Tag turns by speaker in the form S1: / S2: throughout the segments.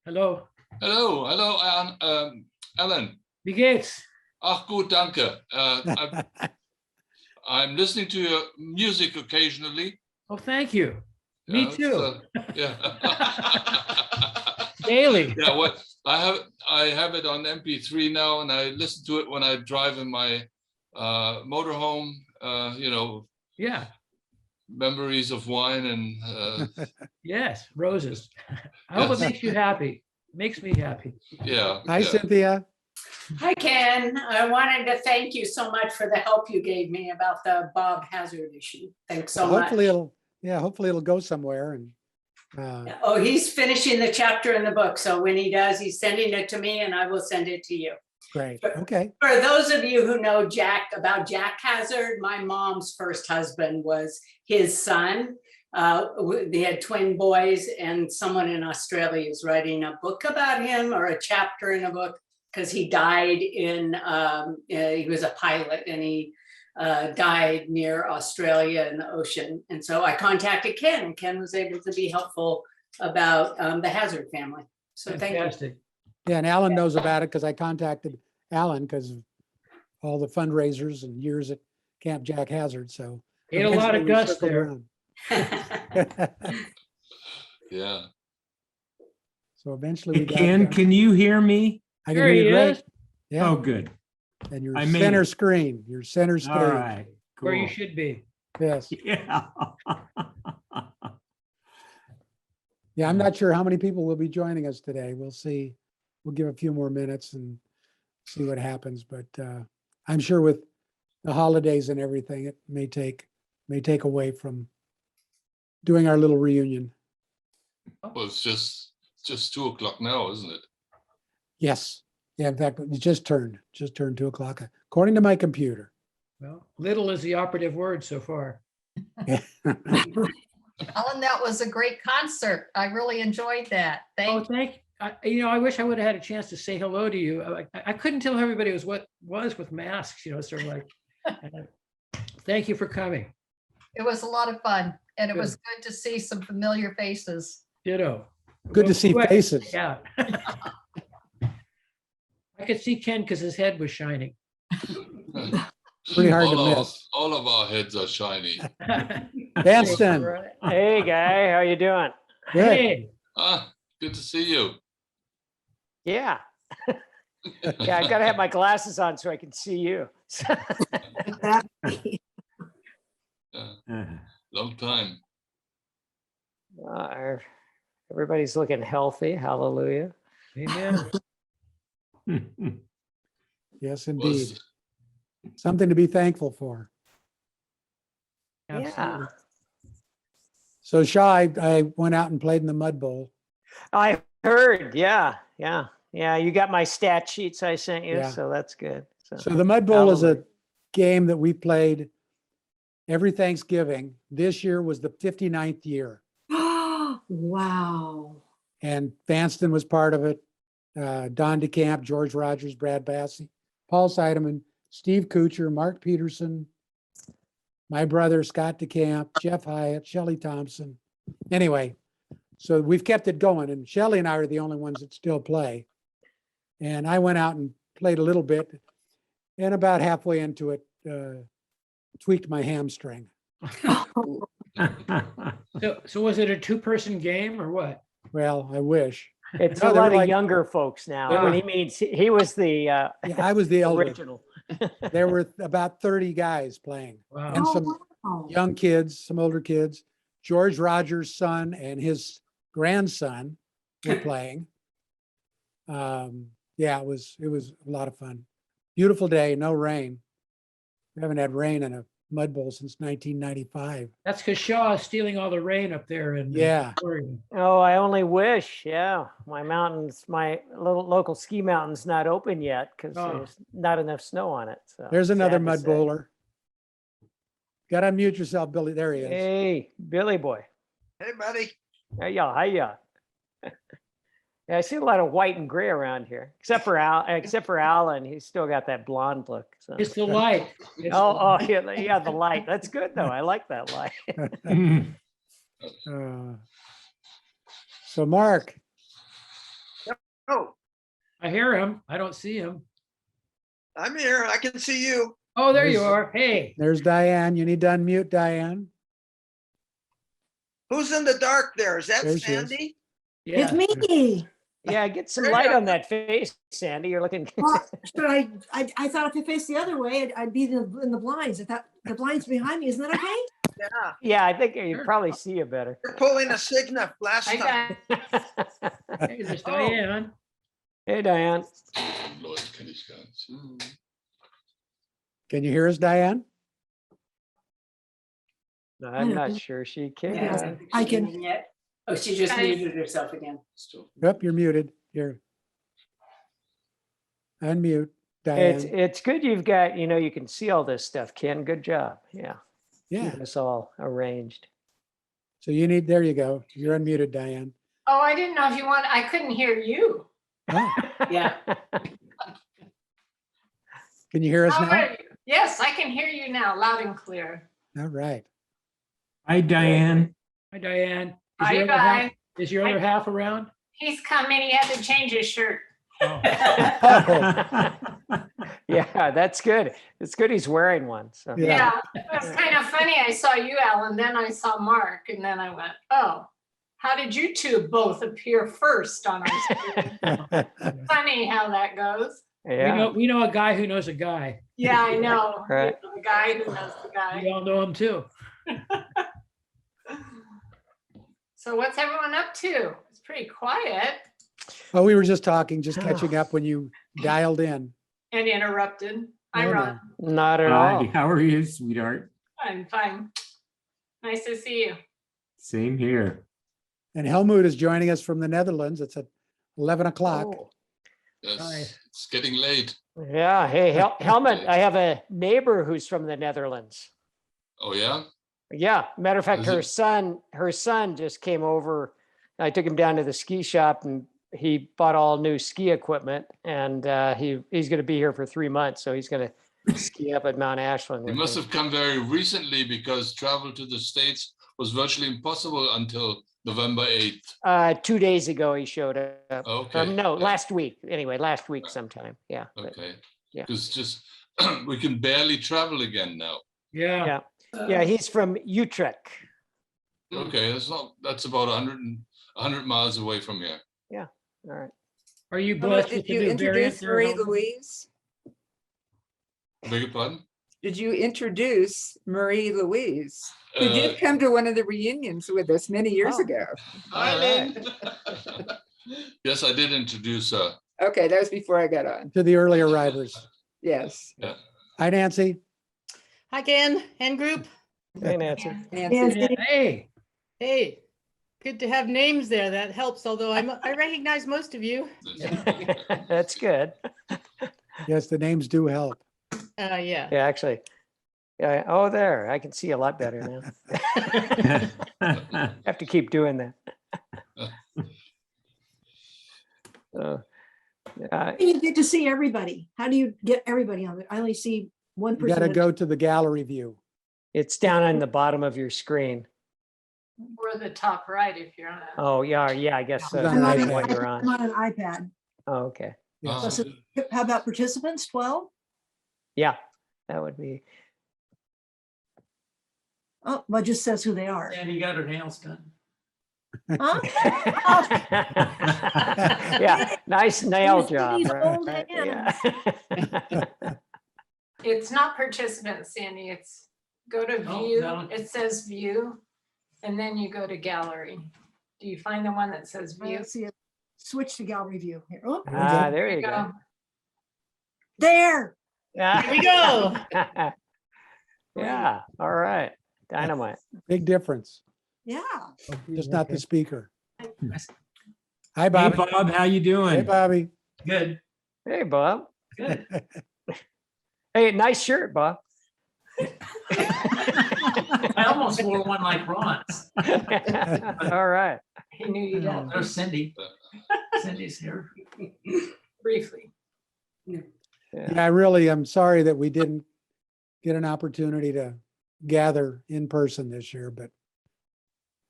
S1: Hallo.
S2: Hallo, Alan.
S1: Wie geht's?
S2: Ach, gut, danke. I'm listening to your music occasionally.
S1: Oh, thank you. Me
S2: It's,
S1: too.
S2: yeah.
S1: Daily.
S2: Yeah, well, I have it on MP3 now, and I listen to it when I drive in my motorhome.
S1: Yeah.
S2: Memories of wine and
S1: Yes, roses. I hope it
S2: Yes.
S1: makes you happy. Makes me happy.
S2: yeah.
S3: Hi,
S2: yeah.
S3: Cynthia.
S4: Hi, Ken. I wanted to thank you so much for the help you gave me about the Bob Hazard issue. Thanks so much.
S3: Hopefully it'll go somewhere. And
S4: Oh, he's finishing the chapter in the book. So when he does, he's sending it to me and I will send it to you.
S3: great. Okay.
S4: For those of you who know Jack Hazard, my mom's first husband was his son. They had twin boys, and someone in Australia is writing a book about him, or a chapter in a book, because he died he was a pilot, and he died near Australia in the ocean. And so I contacted Ken, and Ken was able to be helpful about the Hazard family. So thank you.
S1: Fantastic.
S3: Yeah, and Alan knows about it because I contacted Alan because of all the fundraisers and years at Camp Jack Hazard. So
S1: He had a lot of
S3: eventually we
S1: guts
S3: circled
S1: there.
S3: around.
S2: Yeah.
S3: So eventually we got
S5: Ken,
S3: done.
S5: can you hear me?
S3: I can
S1: There
S3: hear
S1: he
S3: you great.
S1: is,
S3: Yeah,
S5: Oh, good.
S3: and your
S5: I made
S3: center
S5: it.
S3: screen, your center stage.
S5: All right.
S1: where you
S5: Cool.
S1: should be.
S3: Yes.
S5: Yeah.
S3: Yeah, I'm not sure how many people will be joining us today. We'll see. We'll give a few more minutes and see what happens. But I'm sure with the holidays and everything, it may take away from doing our little reunion.
S2: Well, it's just 2:00 now, isn't it?
S3: Yes. Yeah, in fact, it just turned 2:00, according to my computer.
S1: Well, little is the operative word so far.
S6: Ellen, that was a great concert. I really enjoyed that.
S1: Oh,
S6: Thank
S1: I wish I would have had a chance to say hello to you. I couldn't tell who everybody was with masks, sort of like. Thank you for coming.
S6: It was a lot of fun, and it
S1: Good.
S6: was good to see some familiar faces.
S1: Ditto.
S3: Good to see
S1: Well,
S3: faces.
S1: Yeah. I could see Ken because his head was shining.
S3: Pretty hard to
S2: all
S3: miss.
S2: All of our heads are shiny.
S3: Danston.
S7: Hey, guy, how you doing?
S3: Good.
S1: Hey,
S2: Good to see you.
S7: Yeah. Yeah, I've got to have my glasses on so I can see you.
S2: Long time.
S7: Everybody's looking healthy. Hallelujah.
S1: amen.
S3: Yes,
S2: Was-
S3: indeed. Something to be thankful for.
S1: Absolutely.
S3: So Shaw, I went out and played in the Mud Bowl.
S7: I heard. Yeah. You got my stat sheets I sent you,
S3: Yeah.
S7: so that's good.
S3: So the Mud Bowl is a
S7: Hallelujah.
S3: game that we played every Thanksgiving. This year was the 59th year,
S4: Wow.
S3: and Vanston was part of it. Don DeCamp, George Rogers, Brad Bassey, Paul Seidemann, Steve Kuchar, Mark Peterson, my brother Scott DeCamp, Jeff Hyatt, Shelley Thompson. Anyway, so we've kept it going, and Shelley and I are the only ones that still play. And I went out and played a little bit, and about halfway into it, tweaked my hamstring.
S1: So was it a two-person game or what?
S3: Well, I wish.
S7: It's
S3: No,
S7: a
S3: they were
S7: lot of
S3: like-
S7: younger folks now.
S1: Yeah.
S7: When he means he was the
S3: Yeah, I was the elder.
S7: original.
S3: There were about 30 guys playing,
S1: Wow.
S3: and some young kids, some older kids. George Rogers' son and his grandson were playing. Yeah, it was a lot of fun. Beautiful day, no rain. We haven't had rain in a Mud Bowl since 1995.
S1: That's because Shaw is stealing all the rain up there in
S3: Yeah.
S1: Oregon.
S7: Oh, I only wish. Yeah, my little local ski mountain's not open yet because
S1: Oh.
S7: there's not enough snow on it. So
S3: There's another
S7: sad to
S3: Mud
S7: say.
S3: Bowler. Got to unmute yourself, Billy. There he is.
S7: Hey, Billy boy.
S8: Hey, buddy.
S7: Hiya. Yeah, I see a lot of white and gray around here, except for Alan. He's still got that blonde look. So.
S1: It's the light. It's
S7: Oh, yeah, the light. That's good though. I like that light.
S3: So Mark,
S5: Oh,
S1: I hear him. I don't see him.
S5: I'm here. I can see you.
S1: Oh, there you
S3: There's-
S1: are. Hey.
S3: There's Diane. You need to unmute Diane.
S5: Who's in the dark there? Is that
S3: There she is.
S5: Sandy?
S8: It's
S1: Yeah.
S8: me.
S7: Yeah, get some
S5: There you
S7: light
S5: go.
S7: on that face, Sandy. You're looking.
S8: Well, should I thought if I faced the other way, I'd be in the blinds. I thought the blinds behind me. Isn't that okay?
S5: Yeah,
S7: Yeah, I think you
S1: Sure.
S7: probably see you better.
S5: you're pulling a Cigna last
S4: I
S5: time.
S4: got,
S1: Hey, there's
S5: Oh.
S1: Diane.
S7: Hey, Diane.
S2: Leute kenne ich gar nicht.
S3: Can you hear us, Diane?
S7: I'm
S8: Yeah.
S7: not sure she can.
S4: yeah.
S8: I can-
S4: Yet. Oh, she just
S6: Guys.
S4: muted herself again.
S3: Yep, you're muted. You're unmute,
S7: It's
S3: Diane.
S7: it's good you've got, you can see all this stuff, Ken. Good job. Yeah.
S3: Yeah,
S7: Keeping us all arranged.
S3: so you need, there you go. You're unmuted, Diane.
S6: Oh, I didn't know if you want, I couldn't hear you.
S3: Oh,
S4: Yeah.
S3: can you hear us
S6: How
S3: now?
S6: are you? Yes, I can hear you now, loud and clear.
S3: All right.
S9: Hi, Diane.
S1: Hi, Diane. Is
S6: Hi,
S1: your other half-
S6: guys.
S1: Is your other half around?
S6: He's coming. He had to change his shirt.
S1: Oh.
S7: Yeah, that's good. It's good he's wearing one. So
S3: Yeah.
S6: Yeah, it was kind of funny. I saw you, Alan, then I saw Mark, and then I went, oh, how did you two both appear first on our screen? Funny how that goes.
S7: yeah.
S1: We know a guy who knows a guy.
S6: Yeah, I know.
S7: Right.
S6: The guy who knows the guy.
S1: We all know him too.
S6: So what's everyone up to? It's pretty quiet
S3: Oh, we were just talking, just catching up when you dialed in.
S6: and interrupted. I'm
S3: No, no.
S6: Ron.
S7: Not at
S9: Hi,
S7: all.
S9: how are you, sweetheart?
S6: I'm fine. Nice to see you.
S9: Same here.
S3: And Helmut is joining us from the Netherlands. It's at 11 o'clock.
S7: Oh,
S1: Hi.
S2: Yes, it's getting late.
S7: yeah. Hey, Helmut, I have a neighbor who's from the Netherlands.
S2: Oh, yeah?
S7: Yeah, matter of fact,
S2: Is
S7: her son just came over. I took him down to the ski shop and he bought all new ski equipment and he's going to be here for 3 months. So he's going to ski up at Mount Ashland.
S2: You
S7: with
S2: must
S7: me.
S2: have come very recently because travel to the States was virtually impossible until November 8th.
S7: 2 days ago he showed up.
S2: Okay.
S7: No,
S2: yeah,
S7: last week. Anyway, last week sometime. Yeah. but-
S2: Okay.
S7: yeah.
S2: Because just, we can barely travel again now.
S1: Yeah.
S7: Yeah. Yeah, he's from Utrecht.
S2: Okay, that's about 100 miles away from here.
S7: All right.
S1: Are you
S10: Hello,
S1: blessed with
S10: did
S1: the
S10: you
S1: new variant
S10: introduce
S1: there,
S10: Marie
S1: Helmut?
S10: Louise?
S2: Beg your pardon?
S10: Did you introduce Marie Louise? Who
S2: Uh,
S10: did come to one of the reunions with us many years
S7: Oh.
S10: ago?
S2: Hi,
S7: All
S2: Lynn. Yes, I did introduce her.
S10: Okay, that was before I got on.
S3: To the early arrivers.
S10: Yes.
S3: Hi, Nancy.
S11: Hi, Ken and group.
S7: Hey, Nancy.
S10: Nancy.
S8: Nancy.
S1: Hey,
S11: Hey, good to have names there. That helps, although I recognize most of you.
S7: That's good.
S3: Yes, the names do help.
S11: Yeah.
S7: Yeah, actually. Yeah. Oh, there. I can see a lot better now. Have to keep doing that.
S8: How do you get to see everybody? How do you get everybody on it? I only see one
S3: You got to
S8: person.
S3: go to the gallery view.
S7: It's down on the bottom of your screen.
S6: Or the top right if you're on it.
S7: Oh, yeah. Yeah, I guess so.
S3: It's on
S7: That's
S3: iPad.
S7: what you're
S8: I'm
S7: on.
S8: on an iPad.
S7: Oh, okay.
S3: Yes.
S8: Plus, how about participants? 12?
S7: Yeah, that would be.
S8: Oh, well, it just says who they are.
S1: Sandy got her nails done.
S8: Huh?
S7: Yeah, nice nail
S8: These
S7: job.
S8: old
S7: right?
S8: hands.
S7: Yeah.
S6: It's not participants, Sandy. It's go to
S1: Oh,
S6: view.
S1: no.
S6: It says view. And then you go to gallery. Do you find the one that says view?
S8: Let's see it. Switch to gallery view here. Oh,
S7: Ah, there you go.
S6: Go.
S8: there.
S11: Here we go.
S7: Yeah, all right. Dynamite.
S3: Big difference,
S8: Yeah.
S3: just not the speaker. Hi,
S9: Hey,
S3: Bobby.
S9: Bob, how you
S3: Hey,
S9: doing?
S3: Bobby.
S1: Good.
S7: Hey, Bob.
S1: Good.
S7: Hey, nice shirt, Bob.
S1: I almost wore one like Ron's.
S7: All right.
S6: He knew you'd have
S1: There's Cindy. Cindy's here.
S6: briefly.
S3: Yeah, I really am sorry that we didn't get an opportunity to gather in person this year, but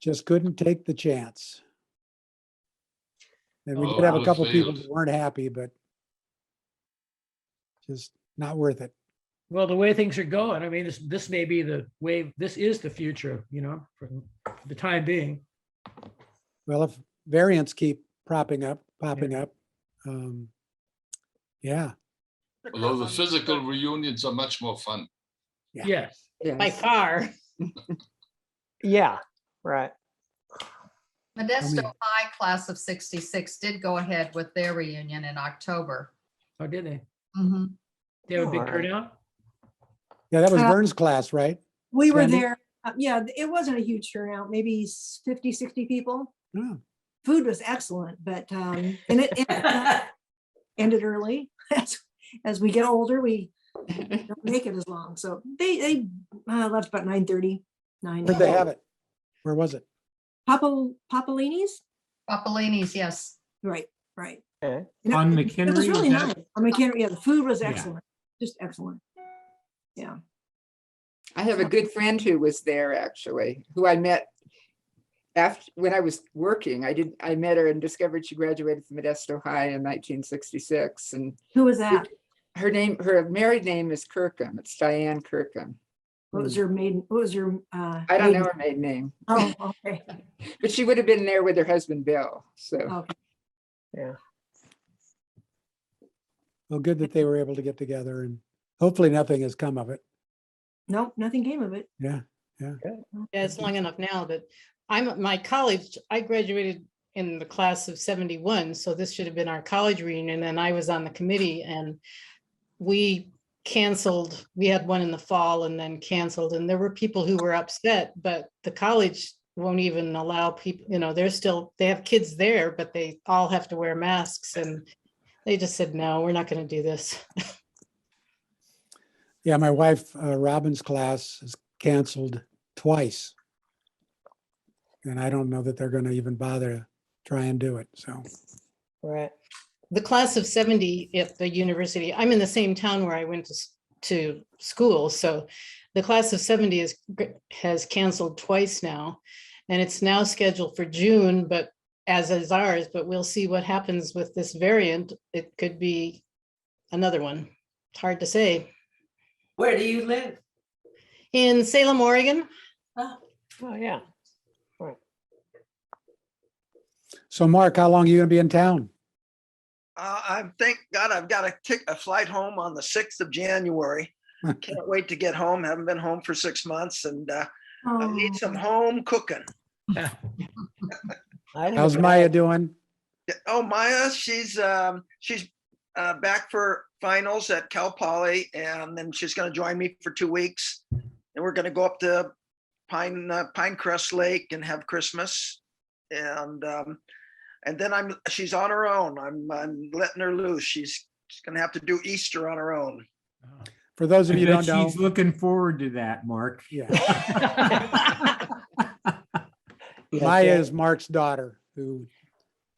S3: just couldn't take the chance. And we
S2: Oh,
S3: did have a
S2: it
S3: couple people
S2: failed.
S3: that weren't happy, but just not worth it.
S1: Well, the way things are going, I mean, this may be the way, this is the future, for the time being.
S3: Well, if variants keep popping up, yeah,
S2: Although the physical reunions are much more fun.
S3: Yeah.
S1: Yes.
S11: By
S10: Yes.
S11: far.
S7: Yeah, right.
S12: Modesto High class of 66 did go ahead with their reunion in October.
S1: Oh, did they?
S12: Mhm.
S1: They have a big
S7: All right.
S1: turnout?
S3: yeah, that was
S8: Uh,
S3: Vern's class, right?
S8: We were
S3: Sandy?
S8: there. Yeah, it wasn't a huge turnout, maybe 50, 60 people.
S3: Yeah.
S8: Food was excellent, but, and it ended early. As we get older, we don't make it as long. So they left about 9:30, 9.
S3: Where'd they have it? Where was it?
S8: Papalini's?
S12: Papalini's, yes.
S8: Right, right.
S7: Okay.
S8: And
S9: On
S8: it was
S9: McHenry,
S8: really
S9: is that-
S8: nice. On McHenry, yeah, the food was
S9: Yeah.
S8: excellent, just excellent. Yeah.
S10: I have a good friend who was there actually, who I met after, when I was working. I met her and discovered she graduated from Modesto High in 1966. And
S8: Who was that?
S10: her married name is Kirkham. It's Diane Kirkham.
S8: What was your maiden, what was your?
S10: I don't know her maiden name,
S8: Oh, okay.
S10: but she would have been there with her husband, Bill. So
S8: Okay.
S7: Yeah.
S3: Well, good that they were able to get together and hopefully nothing has come of it.
S8: Nope, nothing came of it.
S3: Yeah.
S11: Yeah, it's long enough now, but my college, I graduated in the class of 71, so this should have been our college reunion, and I was on the committee, and we canceled, we had one in the fall and then canceled, and there were people who were upset, but the college won't even allow people, they have kids there, but they all have to wear masks, and they just said, no, we're not going to do this.
S3: Yeah, my wife, Robin's class is canceled twice. And I don't know that they're going to even bother to try and do it. So,
S7: Right.
S11: The class of 70 at the university, I'm in the same town where I went to school. So the class of 70 has canceled twice now. And it's now scheduled for June, but as is ours, but we'll see what happens with this variant. It could be another one. It's hard to say.
S4: Where do you live?
S11: In Salem, Oregon.
S7: Oh, yeah.
S3: so Mark, how long are you going to be in town?
S5: Thank God I've got a flight home on the 6th of January. Can't wait to get home. Haven't been home for 6 months and I need some home cooking.
S3: How's Maya doing?
S5: Oh, Maya, she's back for finals at Cal Poly, and then she's going to join me for 2 weeks. And we're going to go up to Pinecrest Lake and have Christmas. And then she's on her own. I'm letting her loose. She's going to have to do Easter on her own.
S3: For those
S9: I
S3: of you who
S9: bet
S3: don't know,
S9: she's looking forward to that, Mark.
S3: yeah,
S7: Yes,
S3: Maya
S7: yeah.
S3: is Mark's daughter, who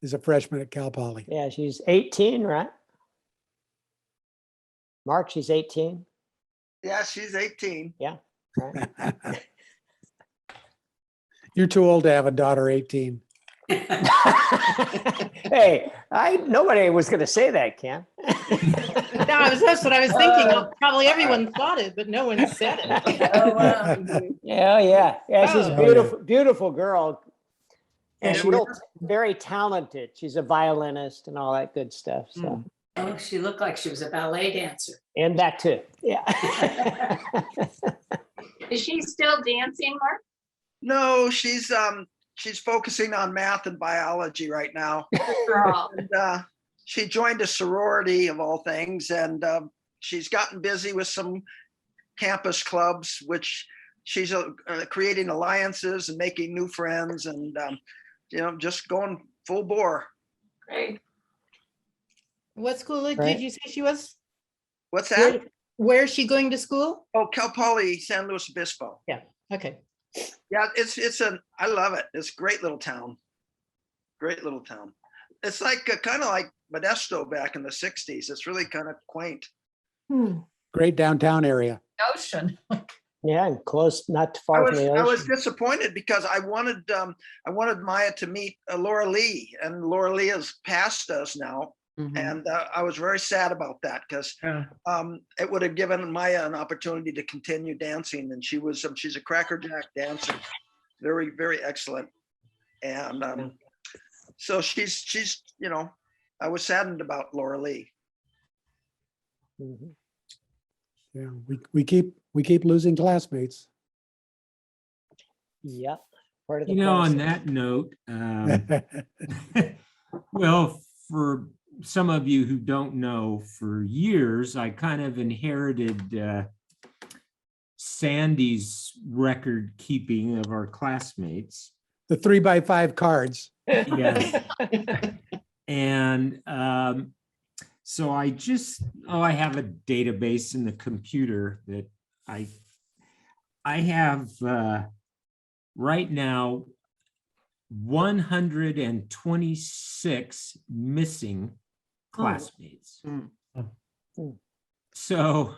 S3: is a freshman at Cal Poly.
S7: Yeah, she's 18, right? Mark, she's 18.
S5: Yeah, she's 18.
S7: Right.
S3: You're too old to have a daughter 18.
S7: Hey, nobody was going to say that, Ken.
S11: That's what I was thinking. Probably everyone thought it, but no one said it.
S4: Oh, wow.
S7: Yeah. She's a
S11: Oh.
S7: beautiful, beautiful girl. And
S5: Yeah,
S7: she's very talented. She's a violinist and all that good stuff. So,
S4: Oh, she looked like she was a ballet dancer.
S7: and that too. Yeah.
S6: Is she still dancing, Mark?
S5: No, she's focusing on math and biology right now.
S6: Girl.
S5: And, she joined a sorority of all things, and she's gotten busy with some campus clubs, which she's creating alliances and making new friends, and just going full bore.
S6: Great.
S11: What school
S7: Right.
S11: did you say she was?
S5: What's that?
S11: Where is she going to school?
S5: Oh, Cal Poly, San Luis Obispo.
S11: Okay.
S5: Yeah, I love it. It's a great little town. Great little town. It's like kind of like Modesto back in the 60s. It's really kind of quaint.
S8: Hmm.
S3: Great downtown area.
S12: Ocean.
S7: Yeah, and close, not too
S5: I
S7: far
S5: was,
S7: from the
S5: I was
S7: ocean.
S5: disappointed because I wanted Maya to meet Laura Lee, and Laura Lee has passed us now. And I was very sad about that because
S1: Yeah.
S5: it would have given Maya an opportunity to continue dancing. And she's a crackerjack dancer, very, very excellent. And so she's, you know, I was saddened about Laura Lee.
S7: Mhm.
S3: Yeah, we keep losing classmates.
S7: Yeah, part of the
S9: You know, on
S7: process.
S9: that note, well, for some of you who don't know, for years, I kind of inherited Sandy's record keeping of our classmates.
S3: The 3x5 cards.
S9: Yes. And so I have a database in the computer that I have right now 126 missing classmates. So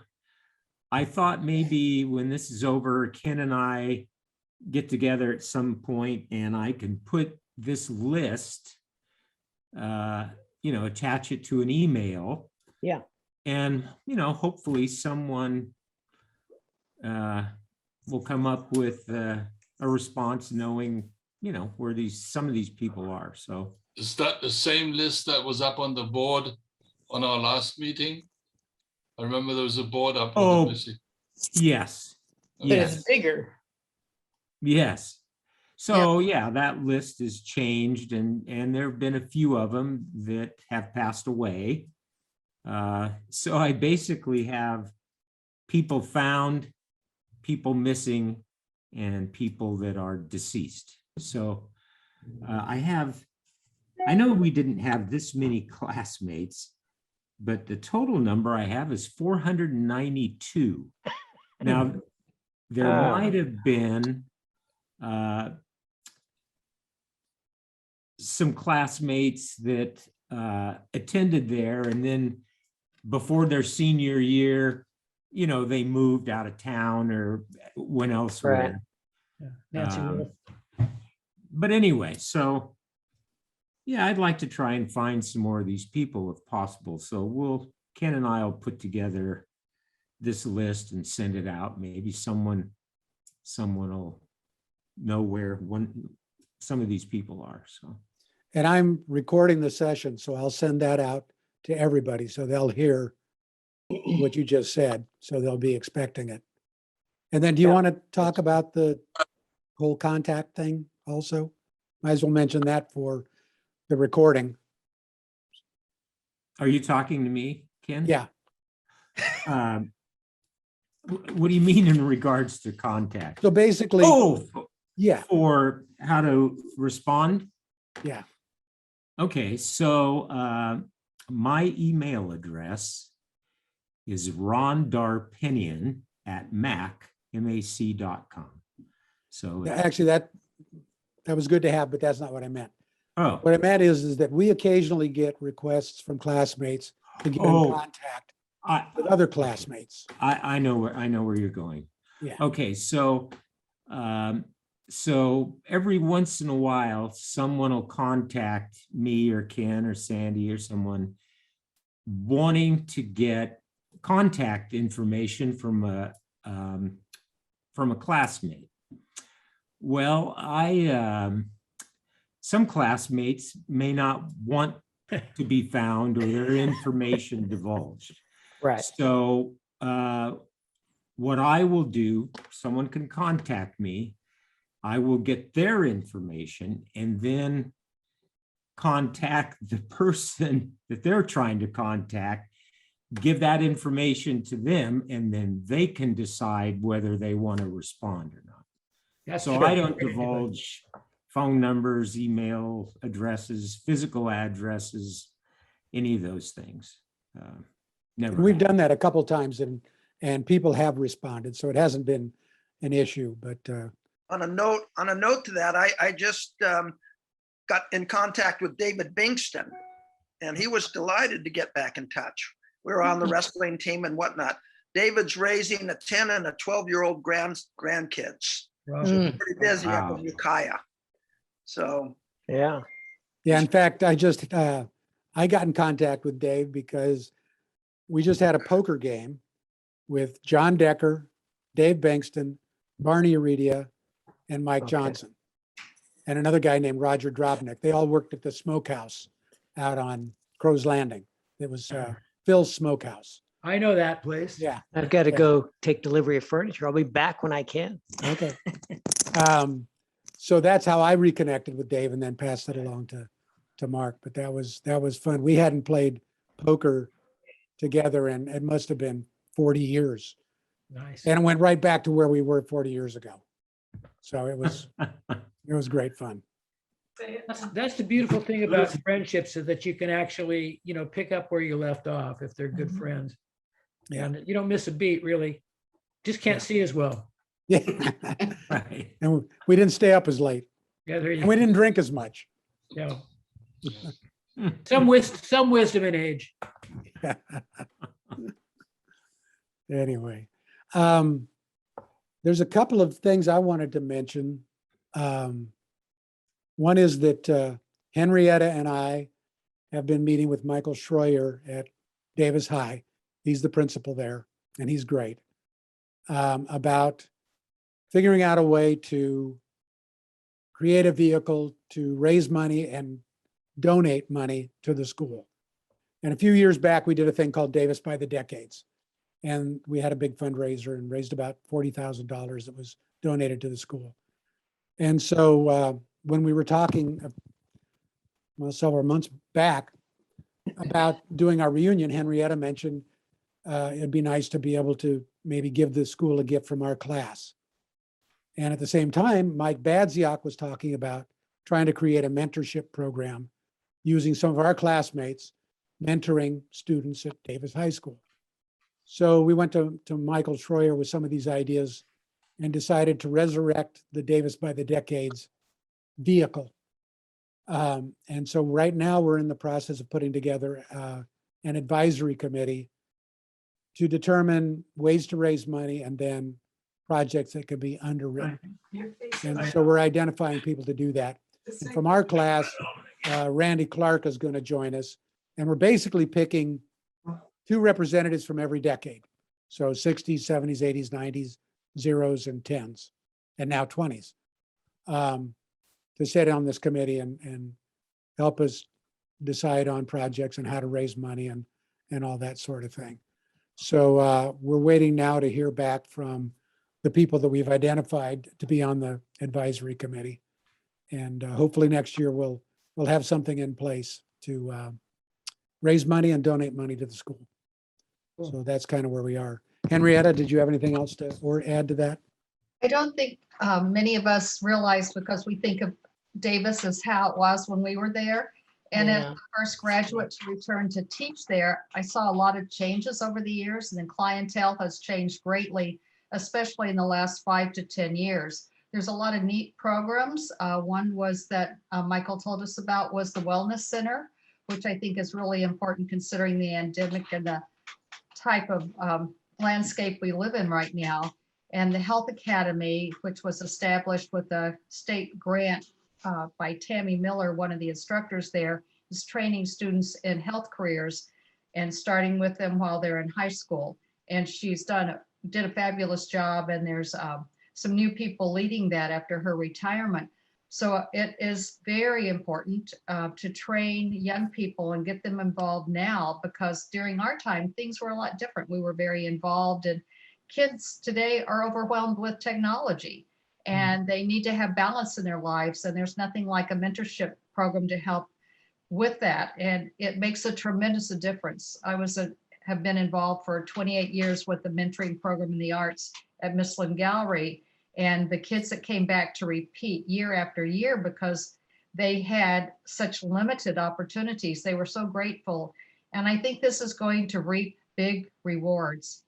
S9: I thought maybe when this is over, Ken and I get together at some point and I can put this list, you know, attach it to an email.
S7: Yeah.
S9: And, you know, hopefully someone will come up with a response knowing, you know, where some of these people are. So
S2: Is that the same list that was up on the board on our last meeting? I remember there was a board up. on the
S9: Oh,
S2: missing-
S9: yes,
S11: But it's
S9: yes,
S11: bigger.
S9: yes. So yeah, that list has changed and there have been a few of them that have passed away. So I basically have people found, people missing, and people that are deceased. So I know we didn't have this many classmates, but the total number I have is 492. Now, there might have been some classmates that attended there, and then before their senior year, you know, they moved out of town or went elsewhere.
S1: Yeah. Nancy Wolf.
S9: But anyway, so yeah, I'd like to try and find some more of these people if possible. So Ken and I will put together this list and send it out. Maybe someone will know where some of these people are. So.
S3: And I'm recording the session, so I'll send that out to everybody so they'll hear what you just said. So they'll be expecting it. And then do you want to talk about the whole contact thing also? Might as well mention that for the recording.
S9: Are you talking to me, Ken?
S3: Yeah.
S9: What do you mean in regards to contact?
S3: So basically, yeah,
S9: for how to respond?
S3: Yeah.
S9: Okay, so my email address is rondarpinian@mac.com. So
S3: actually that was good to have, but that's not what I meant.
S9: Oh,
S3: What I meant is that we occasionally get requests from classmates to get in contact with other classmates.
S9: I know where you're going.
S3: Yeah.
S9: Okay, so so every once in a while, someone will contact me or Ken or Sandy or someone wanting to get contact information from a classmate. Well, some classmates may not want to be found or their information divulged.
S7: Right.
S9: So what I will do, someone can contact me, I will get their information and then contact the person that they're trying to contact, give that information to them, and then they can decide whether they want to respond or not. So I don't divulge phone numbers, email addresses, physical addresses, any of those things. Never.
S3: We've
S9: have.
S3: done that a couple times and people have responded, so it hasn't been an issue, but
S5: On a note to that, I just got in contact with David Bingston, and he was delighted to get back in touch. We were on the wrestling team and whatnot. David's raising a 10 and a 12-year-old grandkids.
S1: Wow.
S11: Mm.
S5: Pretty busy up
S9: Wow.
S5: in Ukiah. So
S7: Yeah.
S3: Yeah, in fact, I got in contact with Dave because we just had a poker game with John Decker, Dave Bankston, Barney Uridia, and Mike
S7: Okay.
S3: Johnson, and another guy named Roger Drobnik. They all worked at the smokehouse out on Crow's Landing. It was Phil's Smokehouse.
S1: I know that place.
S3: Yeah.
S13: I've got to
S3: Yeah.
S13: go take delivery of furniture. I'll be back when I can.
S3: Okay. So that's how I reconnected with Dave and then passed it along to Mark. But that was fun. We hadn't played poker together and it must have been 40 years.
S1: Nice.
S3: And it went right back to where we were 40 years ago. So it was great fun.
S1: That's the beautiful thing about friendships, is that you can actually, pick up where you left off if they're good friends.
S3: Yeah.
S1: And you don't miss a beat, really. Just can't see as well.
S3: Yeah.
S9: Right.
S3: And we didn't stay up as late.
S1: Yeah, there
S3: And
S1: you
S3: we
S1: go.
S3: didn't drink as much.
S1: Yeah. Some wisdom in age.
S3: Anyway, there's a couple of things I wanted to mention. One is that Henrietta and I have been meeting with Michael Schroyer at Davis High. He's the principal there, and he's great, about figuring out a way to create a vehicle to raise money and donate money to the school. And a few years back, we did a thing called Davis by the Decades. And we had a big fundraiser and raised about $40,000 that was donated to the school. And so when we were talking several months back about doing our reunion, Henrietta mentioned it'd be nice to be able to maybe give the school a gift from our class. And at the same time, Mike Badziak was talking about trying to create a mentorship program using some of our classmates mentoring students at Davis High School. So we went to Michael Schroyer with some of these ideas and decided to resurrect the Davis by the Decades vehicle. And so right now we're in the process of putting together an advisory committee to determine ways to raise money and then projects that could be underwritten. And so we're identifying people to do that. And from our class, Randy Clark is going to join us. And we're basically picking 2 representatives from every decade. So 60s, 70s, 80s, 90s, zeros and 10s, and now 20s, to sit on this committee and help us decide on projects and how to raise money and all that sort of thing. So we're waiting now to hear back from the people that we've identified to be on the advisory committee. And hopefully next year we'll have something in place to raise money and donate money to the school.
S1: Cool.
S3: So that's kind of where we are. Henrietta, did you have anything else to or add to that?
S12: I don't think many of us realize, because we think of Davis as how it was when we were there. And as
S11: Yeah.
S12: the first graduate to return to teach there, I saw a lot of changes over the years, and the clientele has changed greatly, especially in the last 5 to 10 years. There's a lot of neat programs. One was that Michael told us about was the Wellness Center, which I think is really important considering the endemic and the type of landscape we live in right now. And the Health Academy, which was established with a state grant by Tammy Miller, one of the instructors there, is training students in health careers and starting with them while they're in high school. And she's did a fabulous job, and there's some new people leading that after her retirement. So it is very important to train young people and get them involved now, because during our time, things were a lot different. We were very involved, and kids today are overwhelmed with technology, and they need to have balance in their lives. And there's nothing like a mentorship program to help with that. And it makes a tremendous difference. I have been involved for 28 years with the mentoring program in the arts at Mifflin Gallery. And the kids that came back to repeat year after year because they had such limited opportunities, they were so grateful. And I think this is going to reap big rewards.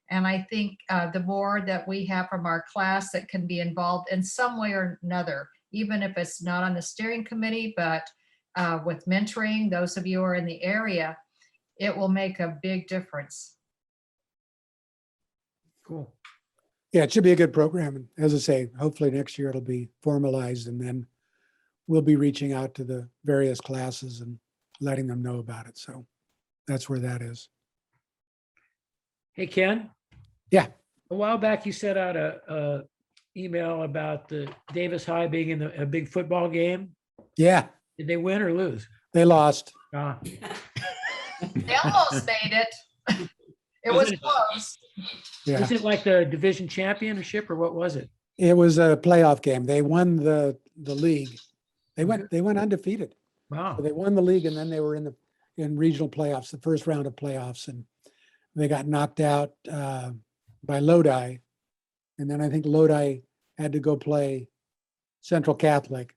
S12: And I think the more that we have from our class that can be involved in some way or another, even if it's not on the steering committee, but with mentoring, those of you who are in the area, it will make a big difference.
S1: Cool.
S3: Yeah, it should be a good program. And as I say, hopefully next year it'll be formalized and then we'll be reaching out to the various classes and letting them know about it. So that's where that is.
S1: Hey, Ken?
S3: Yeah.
S1: A while back, you sent out a email about the Davis High being in a big football game.
S3: Yeah,
S1: Did they win or lose?
S3: they lost.
S1: Ah,
S12: They almost made it. It was close.
S3: Yeah,
S1: is it like the division championship or what was it?
S3: it was a playoff game. They won the league. They went undefeated.
S1: Wow.
S3: So they won the league and then they were in regional playoffs, the first round of playoffs, and they got knocked out by Lodi. And then I think Lodi had to go play Central Catholic.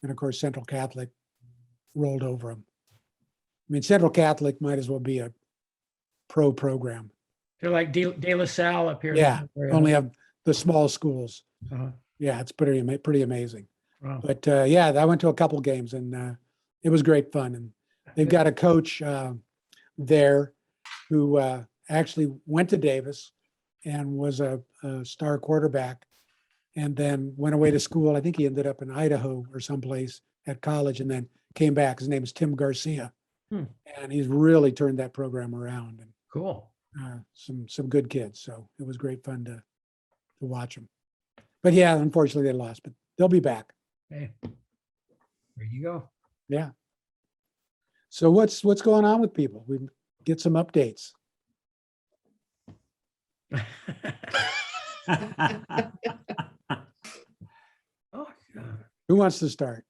S3: And of course, Central Catholic rolled over them. I mean, Central Catholic might as well be a pro program.
S1: They're like De La Salle up here.
S3: Yeah, only have the small schools.
S1: Uh-huh.
S3: Yeah, it's pretty amazing.
S1: Wow.
S3: But yeah, I went to a couple games and it was great fun. And they've got a coach there who actually went to Davis and was a star quarterback and then went away to school. I think he ended up in Idaho or someplace at college and then came back. His name is Tim Garcia. And he's really turned that program around and
S1: Cool.
S3: some good kids. So it was great fun to watch them. But yeah, unfortunately they lost, but they'll be back.
S1: Hey, there you go.
S3: Yeah. So what's going on with people? We get some updates.
S1: Oh, God.
S3: Who wants to start?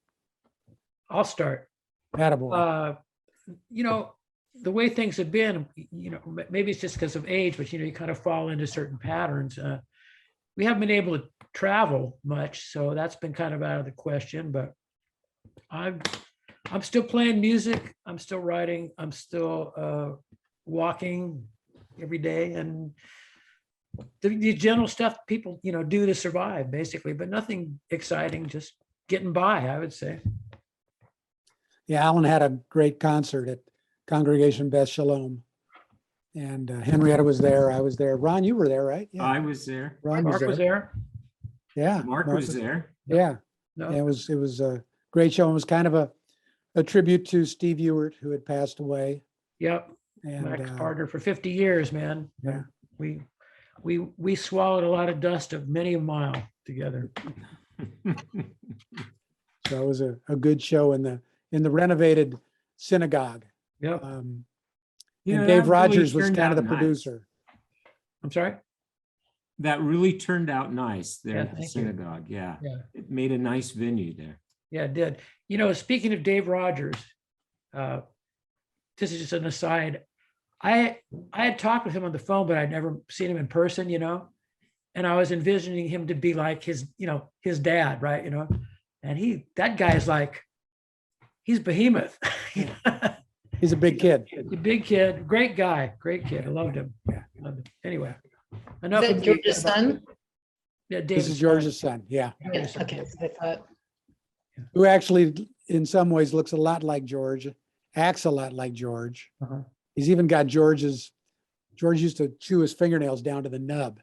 S1: I'll start.
S3: Attaboy.
S1: You know, the way things have been, you know, maybe it's just because of age, but you know, you kind of fall into certain patterns. We haven't been able to travel much, so that's been kind of out of the question, but I'm still playing music. I'm still writing. I'm still walking every day and the general stuff people, you know, do to survive basically, but nothing exciting, just getting by, I would say.
S3: Yeah, Alan had a great concert at Congregation Beth Shalom. And Henrietta was there. I was there. Ron, you were there, right? Yeah.
S9: I was there.
S3: Ron
S1: Mark was there.
S3: Yeah.
S9: Mark was there.
S3: Yeah.
S1: No.
S3: Yeah, it was a great show. It was kind of a tribute to Steve Ewart, who had passed away.
S1: Yep.
S3: And
S1: My partner for 50 years, man.
S3: yeah.
S1: We swallowed a lot of dust of many a mile together.
S3: So it was a good show in the renovated synagogue.
S1: Yep.
S9: You know,
S3: And Dave
S9: that really
S3: Rogers was
S9: turned
S3: kind of
S9: out
S3: the
S9: nice.
S3: producer.
S1: I'm sorry?
S9: That really turned out nice there
S1: Yeah,
S9: at the
S1: thank you.
S9: synagogue. Yeah.
S1: Yeah.
S9: It made a nice venue there.
S1: Yeah, it did. You know, speaking of Dave Rogers, this is just an aside. I had talked with him on the phone, but I'd never seen him in person, you know, and I was envisioning him to be like his, you know, his dad, right? You know, and that guy's like, he's behemoth.
S3: He's a big kid.
S1: A big kid, great guy, great kid. I loved him. Loved him. Anyway,
S11: Is
S1: enough.
S11: that
S1: of
S11: George's son?
S1: Yeah,
S3: This
S1: David's
S3: is George's son. Yeah.
S11: Yeah, okay, I thought.
S3: Who actually in some ways looks a lot like George, acts a lot like George.
S1: Uh-huh.
S3: He's even got George used to chew his fingernails down to the nub.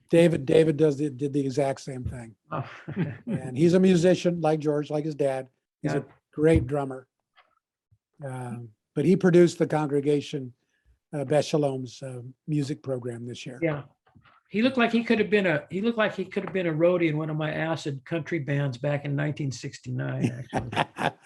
S3: David did the exact same thing.
S1: Oh.
S3: And he's a musician like George, like his dad. He's
S1: Yeah.
S3: a great drummer. But he produced the Congregation Beth Shalom's music program this year.
S1: Yeah. He looked like he could have been a roadie in one of my acid country bands back in 1969, actually.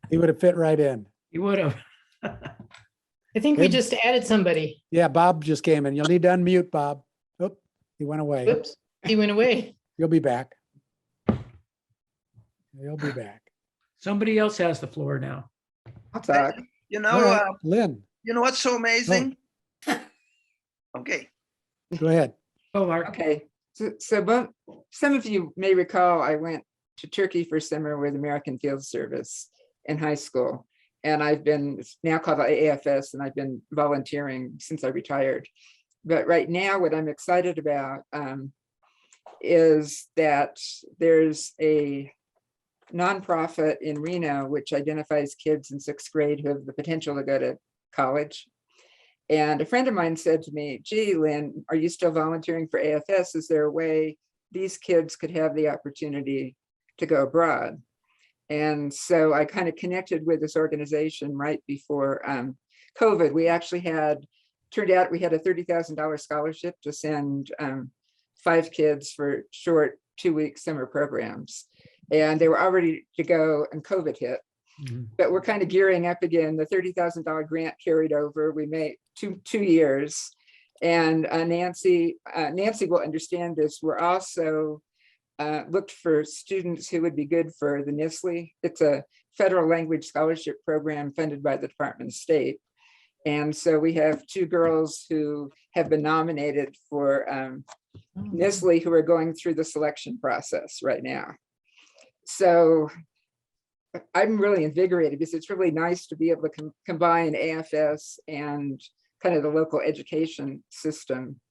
S3: He would have fit right in.
S1: He would have.
S11: I think we just added somebody.
S3: Yeah, Bob just came in. You'll need to unmute Bob. Oh, he went away.
S11: Oops, he went away.
S3: He'll be back. He'll be back.
S1: Somebody else has the floor now.
S10: I'll talk.
S5: You know,
S3: All right, Lynn,
S5: you know what's so amazing? Okay,
S3: go ahead.
S1: Oh, Mark.
S10: Okay, so some of you may recall I went to Turkey for summer with American Field Service in high school. And I've been, it's now called the AFS, and I've been volunteering since I retired. But right now, what I'm excited about is that there's a nonprofit in Reno which identifies kids in 6th grade who have the potential to go to college. And a friend of mine said to me, gee, Lynn, are you still volunteering for AFS? Is there a way these kids could have the opportunity to go abroad? And so I kind of connected with this organization right before COVID. We actually turned out we had a $30,000 scholarship to send 5 kids for short 2-week summer programs. And they were all ready to go and COVID hit. But we're kind of gearing up again. The $30,000 grant carried over. We made two years. And Nancy will understand this. We're also looked for students who would be good for the NISLE. It's a federal language scholarship program funded by the Department of State. And so we have 2 girls who have been nominated for NISLE who are going through the selection process right now. So I'm really invigorated because it's really nice to be able to combine AFS and kind of the local education system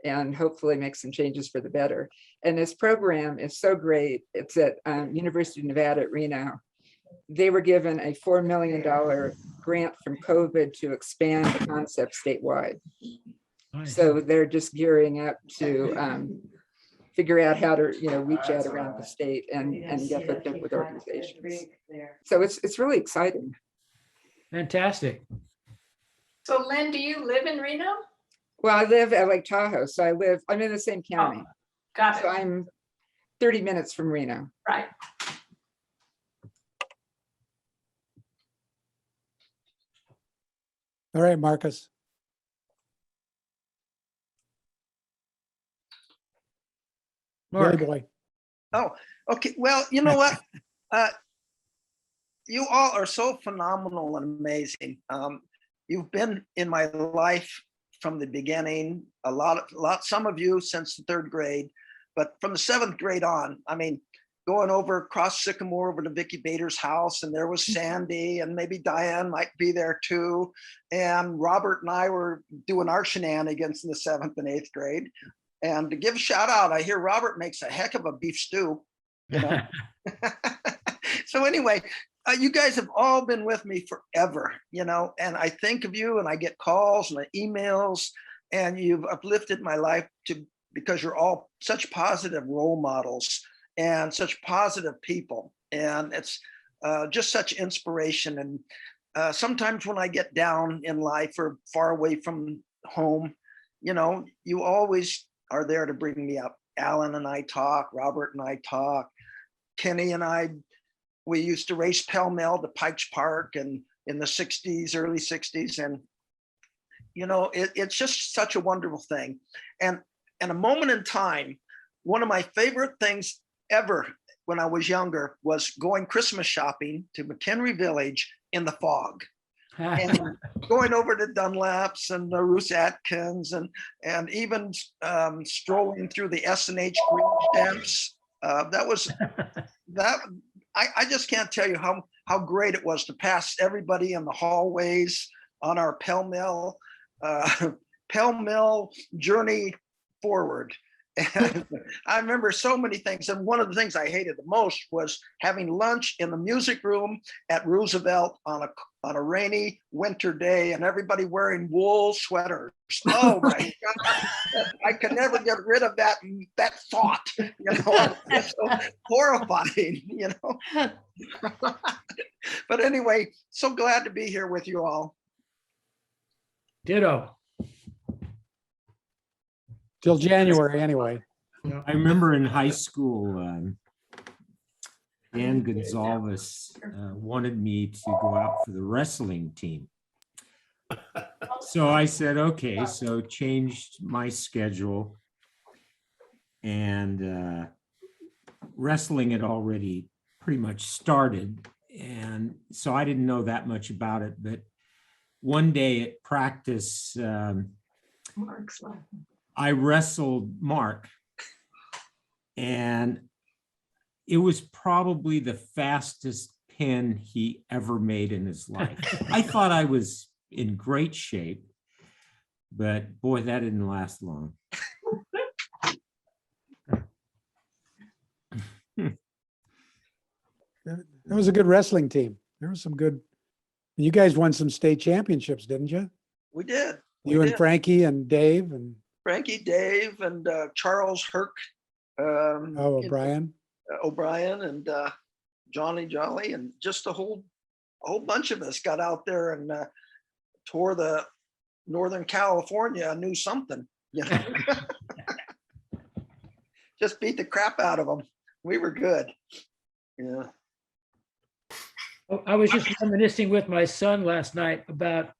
S10: and hopefully make some changes for the better. And this program is so great. It's at University of Nevada at Reno. They were given a $4 million grant from COVID to expand the concept statewide.
S1: Nice.
S10: So they're just gearing up to figure out how to, reach out around the state and get hooked up with organizations. So it's really exciting.
S1: Fantastic.
S6: So Lynn, do you live in Reno?
S10: Well, I live at Lake Tahoe, so I'm in the same county.
S6: Got
S10: So
S6: it.
S10: I'm 30 minutes from Reno.
S6: Right.
S3: All right, Marcus. Gary
S1: Mark,
S3: boy.
S5: Oh, okay. Well, you know what? You all are so phenomenal and amazing. You've been in my life from the beginning, some of you since the 3rd grade, but from the 7th grade on, I mean, going over across Sycamore over to Vicky Bader's house, and there was Sandy, and maybe Diane might be there too. And Robert and I were doing our shenanigans in the 7th and 8th grade. And to give a shout out, I hear Robert makes a heck of a beef stew. So anyway, you guys have all been with me forever, and I think of you and I get calls and emails, and you've uplifted my life because you're all such positive role models and such positive people. And it's just such inspiration. And sometimes when I get down in life or far away from home, you always are there to bring me up. Alan and I talk, Robert and I talk, Kenny and I, we used to race pell-mell to Pikes Park and in the 60s, early 60s. And, it's just such a wonderful thing. And a moment in time, one of my favorite things ever when I was younger was going Christmas shopping to McHenry Village in the fog. And going over to Dunlap's and the Ruth Atkins and even strolling through the S&H green stamps. I just can't tell you how great it was to pass everybody in the hallways on our pell-mell journey forward. And I remember so many things. And one of the things I hated the most was having lunch in the music room at Roosevelt on a rainy winter day and everybody wearing wool sweaters. Oh my God. I could never get rid of that thought, It's so horrifying, But anyway, so glad to be here with you all.
S1: ditto.
S3: Till January, anyway.
S9: I remember in high school, Dan Gonzalez wanted me to go out for the wrestling team. So I said, okay, so changed my schedule. And wrestling had already pretty much started. And so I didn't know that much about it. But one day at practice,
S6: Mark's laughing.
S9: I wrestled Mark, and it was probably the fastest pin he ever made in his life. I thought I was in great shape, but boy, that didn't last long.
S3: That was a good wrestling team. There was some good, you guys won some state championships, didn't you?
S5: We did.
S3: You and
S5: did.
S3: Frankie and Dave and,
S5: Frankie, Dave, and Charles Herc,
S3: oh, Brian.
S5: O'Brien, and Johnny Jolly, and just a whole bunch of us got out there and toured the Northern California. Knew something, you know. Just beat the crap out of them. We were good. Yeah.
S1: I was just reminiscing with my son last night about,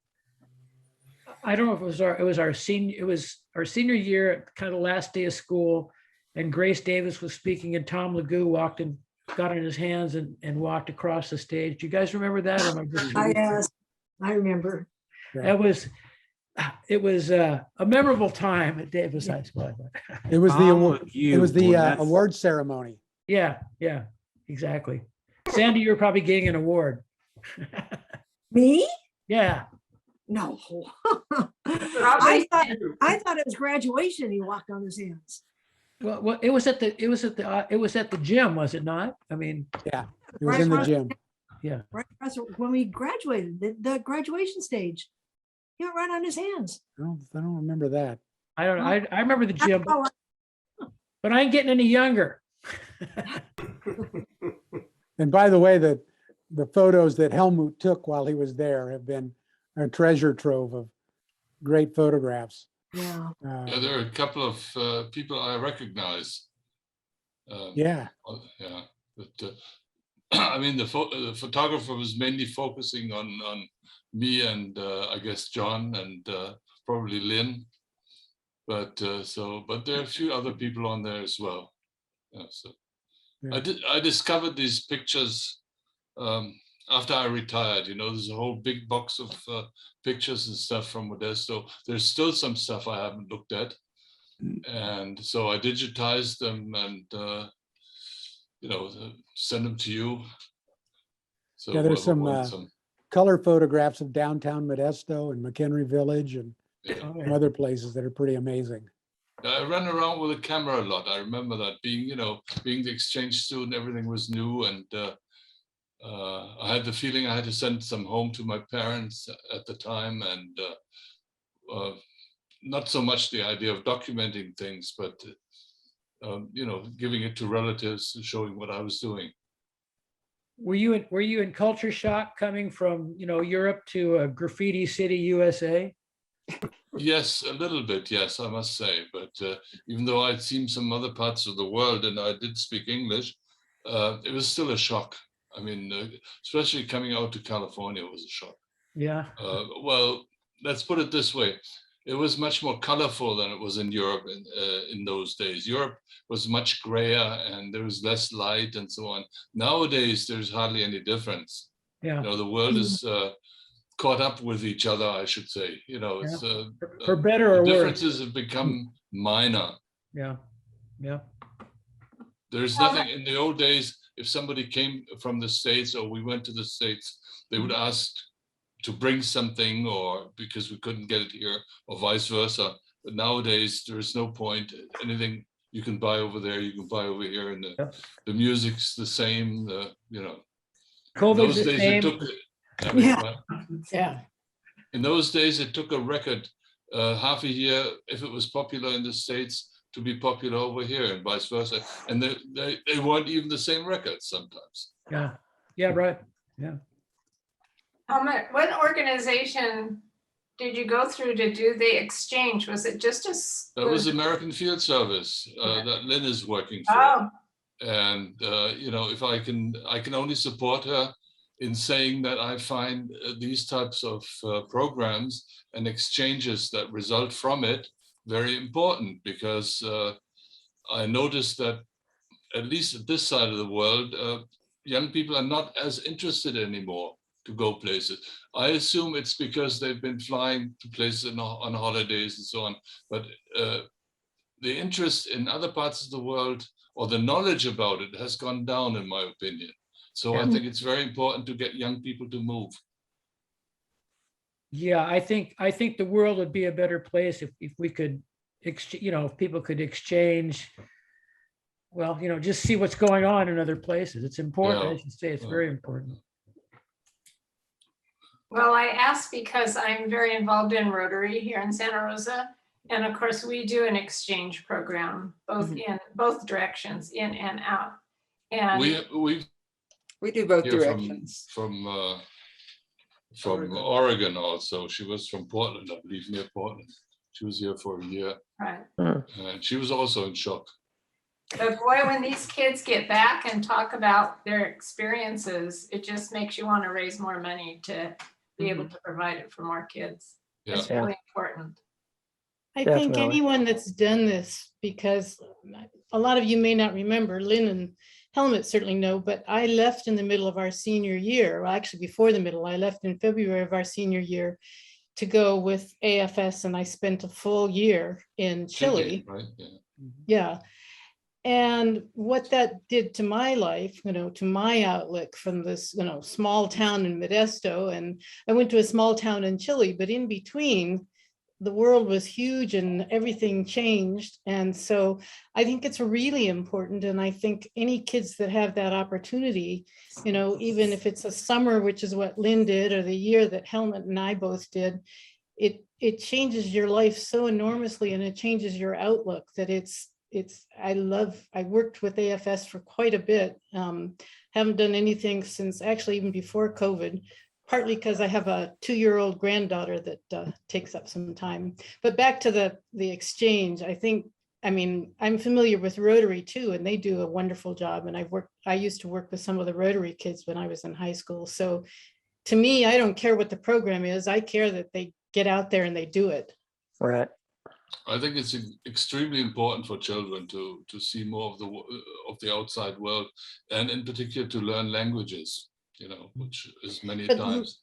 S1: I don't know if it was our senior year, kind of the last day of school, and Grace Davis was speaking, and Tom Legoo walked and got on his hands and walked across the stage. Do you guys remember that? Or am I just-
S8: Yes, I remember.
S1: It was a memorable time at Davis High School. I thought.
S3: It was the
S9: I'm
S3: award,
S9: with
S3: it
S9: you.
S3: was the
S9: Boy, that's-
S3: award ceremony.
S1: Yeah, exactly. Sandy, you're probably getting an award.
S8: Me?
S1: Yeah.
S8: No.
S6: Probably.
S8: I thought it was graduation. He walked on his hands.
S1: Well, it was at the gym, was it not? I mean,
S3: Yeah, it was in the gym.
S8: Right across when we graduated, the graduation stage. He went right on his hands.
S3: I don't remember that.
S1: I don't know. I remember the gym,
S8: Oh,
S1: but I ain't getting any younger.
S3: And by the way, the photos that Helmut took while he was there have been a treasure trove of great photographs.
S8: yeah.
S2: Yeah, there are a couple of people I recognize.
S3: Yeah,
S2: Yeah, but I mean, the photographer was mainly focusing on me and I guess John and probably Lynn. But there are a few other people on there as well. Yeah, so
S3: Yeah.
S2: I discovered these pictures after I retired. You know, there's a whole big box of pictures and stuff from Modesto. There's still some stuff I haven't looked at, and so I digitized them and send them to you. So
S3: Yeah, there's
S2: whoever
S3: some,
S2: wants
S3: color photographs of downtown Modesto and McHenry Village and
S2: yeah.
S3: some other places that are pretty amazing.
S2: I ran around with a camera a lot. I remember that being the exchange student, everything was new, and I had the feeling I had to send some home to my parents at the time, and not so much the idea of documenting things, but giving it to relatives and showing what I was doing.
S1: Were you in culture shock coming from, Europe to Graffiti City, USA?
S2: Yes, a little bit, yes, I must say. But even though I'd seen some other parts of the world and I did speak English, it was still a shock. I mean, especially coming out to California was a shock.
S1: Yeah.
S2: Well, let's put it this way. It was much more colorful than it was in Europe in those days. Europe was much grayer and there was less light and so on. Nowadays, there's hardly any difference.
S1: Yeah.
S2: The world is caught up with each other, I should say. It's
S1: For better or
S2: the
S1: worse.
S2: differences have become minor.
S1: Yeah. Yeah.
S2: There's nothing in the old days. If somebody came from the States or we went to the States, they would ask to bring something, or because we couldn't get it here, or vice versa. But nowadays, there is no point. Anything you can buy over there, you can buy over here, and the music's the same.
S1: COVID's the
S2: days
S1: same.
S2: it took.
S6: Yeah.
S2: In those days, it took a record half a year if it was popular in the States to be popular over here, and vice versa. And they weren't even the same records sometimes.
S1: Yeah. Yeah. Right. Yeah.
S6: What organization did you go through to do the exchange? Was it just
S2: That was American Field Service that Lynn is working for.
S6: Oh,
S2: And if I can only support her in saying that I find these types of programs and exchanges that result from it very important, because I noticed that at least at this side of the world, young people are not as interested anymore to go places. I assume it's because they've been flying to places on holidays and so on, but the interest in other parts of the world or the knowledge about it has gone down, in my opinion. So I think it's very important to get young people to move.
S1: Yeah, I think the world would be a better place if we could, if people could exchange. Well, just see what's going on in other places. It's important,
S2: Yeah.
S1: as you say, it's very important.
S6: Well, I asked because I'm very involved in Rotary here in Santa Rosa. And of course, we do an exchange program, both in both directions, in and out. And
S10: We do both
S2: here
S10: directions.
S2: from Oregon also. She was from Portland, I believe, near Portland. She was here for a year,
S6: right.
S2: and she was also in shock.
S6: But boy, when these kids get back and talk about their experiences, it just makes you want to raise more money to be able to provide it for more kids. It's
S2: Yeah.
S6: really important.
S11: I think
S13: Definitely.
S11: anyone that's done this, because a lot of you may not remember, Lynn and Helmut certainly know, but I left in the middle of our senior year, well, actually before the middle, I left in February of our senior year to go with AFS, and I spent a full year in Chile.
S2: Right? Yeah.
S11: Yeah. And what that did to my life, to my outlook from this, small town in Modesto, and I went to a small town in Chile, but in between, the world was huge and everything changed. And so I think it's really important. And I think any kids that have that opportunity, even if it's a summer, which is what Lynn did, or the year that Helmut and I both did, it changes your life so enormously, and it changes your outlook that I worked with AFS for quite a bit. Haven't done anything since actually even before COVID, partly because I have a 2-year-old granddaughter that takes up some time. But back to the exchange, I'm familiar with Rotary too, and they do a wonderful job. And I used to work with some of the Rotary kids when I was in high school. So to me, I don't care what the program is. I care that they get out there and they do it.
S13: Right.
S2: I think it's extremely important for children to see more of the outside world, and in particular to learn languages, which is many
S11: But
S2: times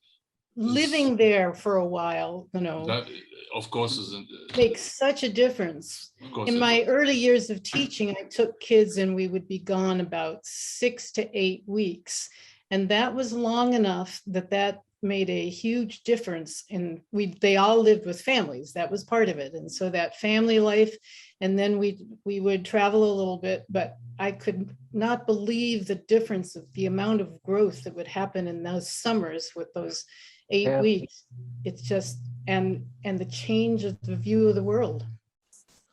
S11: living there for a while,
S2: that, of course, isn't.
S11: makes such a difference.
S2: Of course
S11: In
S2: it
S11: my
S2: does.
S11: early years of teaching, I took kids and we would be gone about 6 to 8 weeks. And that was long enough that made a huge difference. And they all lived with families. That was part of it. And so that family life, and then we would travel a little bit, but I could not believe the difference of the amount of growth that would happen in those summers with those 8
S13: Yeah.
S11: weeks. It's just, and the change of the view of the world.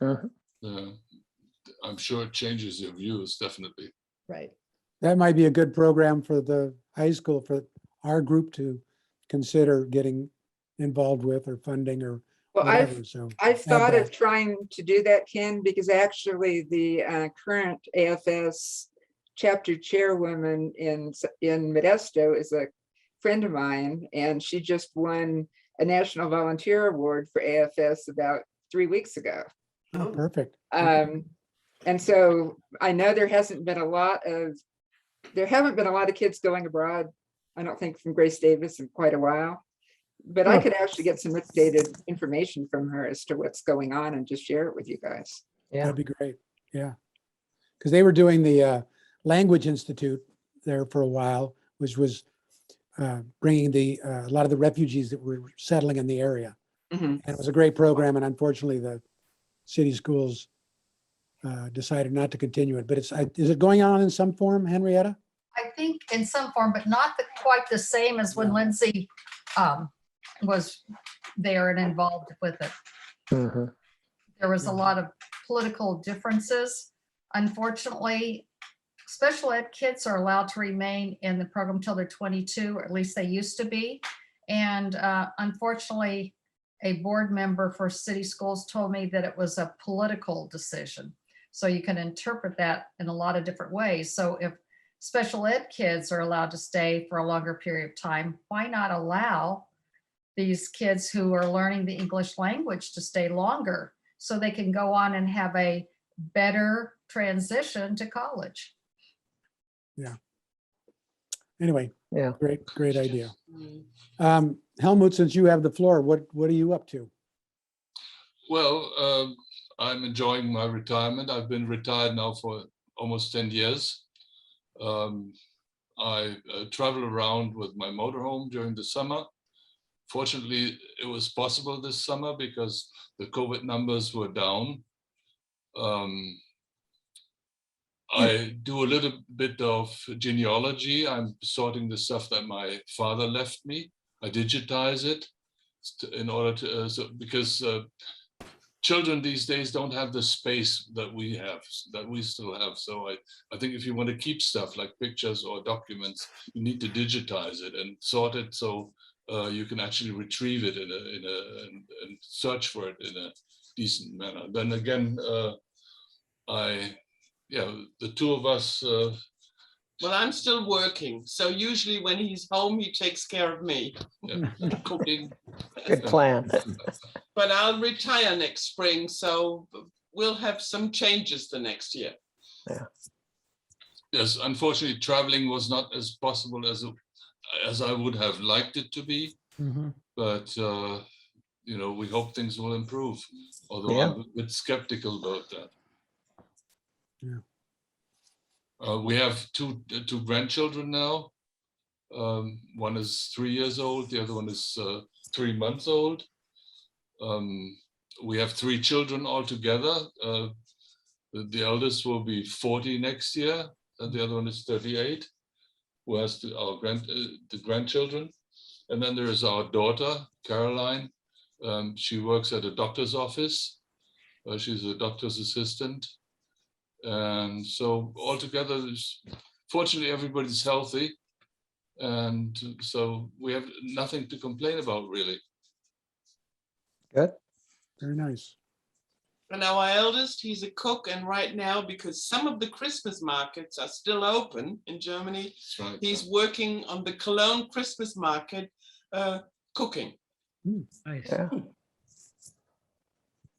S2: Yeah. I'm sure it changes your views, definitely.
S11: Right.
S3: That might be a good program for the high school, for our group to consider getting involved with, or funding, or
S10: Well,
S3: whatever. So
S10: I've thought
S3: that.
S10: of trying to do that, Ken, because actually the current AFS chapter chairwoman in Modesto is a friend of mine, and she just won a National Volunteer Award for AFS about 3 weeks ago.
S3: Oh, perfect.
S10: And so I know there haven't been a lot of kids going abroad, I don't think, from Grace Davis in quite a while. But I could actually get some updated information from her as to what's going on and just share it with you guys.
S13: Yeah.
S3: That'd be great. Yeah. Because they were doing the Language Institute there for a while, which was bringing a lot of the refugees that were settling in the area.
S10: Mhm.
S3: And it was a great program. And unfortunately, the city schools decided not to continue it. But is it going on in some form, Henrietta?
S12: I think in some form, but not quite the same as when Lindsay was there and involved with it.
S13: Mhm.
S12: There was a lot of political differences. Unfortunately, special ed kids are allowed to remain in the program until they're 22, or at least they used to be. And unfortunately, a board member for city schools told me that it was a political decision. So you can interpret that in a lot of different ways. So if special ed kids are allowed to stay for a longer period of time, why not allow these kids who are learning the English language to stay longer so they can go on and have a better transition to college?
S3: Anyway,
S13: Yeah.
S3: great idea. Helmut, since you have the floor, what are you up to?
S2: Well, I'm enjoying my retirement. I've been retired now for almost 10 years. I travel around with my motorhome during the summer. Fortunately, it was possible this summer because the COVID numbers were down. I do a little bit of genealogy. I'm sorting the stuff that my father left me. I digitize it in order to, because children these days don't have the space that we have, that we still have. So I think if you want to keep stuff like pictures or documents, you need to digitize it and sort it so you can actually retrieve it and search for it in a decent manner. Then again, the two of us.
S14: Well, I'm still working, so usually when he's home, he takes care of me.
S2: Cooking.
S7: Good plan.
S14: But I'll retire next spring, so we'll have some changes the next year.
S2: Yes, unfortunately, traveling was not as possible as I would have liked it to be. But we hope things will improve. Although
S7: Yeah.
S2: I'm a bit skeptical about that.
S3: Yeah.
S2: We have two grandchildren now. One is 3 years old. The other one is 3 months old. We have 3 children altogether. The eldest will be 40 next year, and the other one is 38. Who has the grandchildren? And then there is our daughter, Caroline. She works at a doctor's office. She's a doctor's assistant. And so altogether, fortunately, everybody's healthy. And so we have nothing to complain about, really.
S7: Good.
S3: Very nice.
S14: And our eldest, he's a cook, and right now, because some of the Christmas markets are still open in Germany,
S2: That's right.
S14: he's working on the Cologne Christmas market, cooking.
S1: Nice.
S7: Yeah.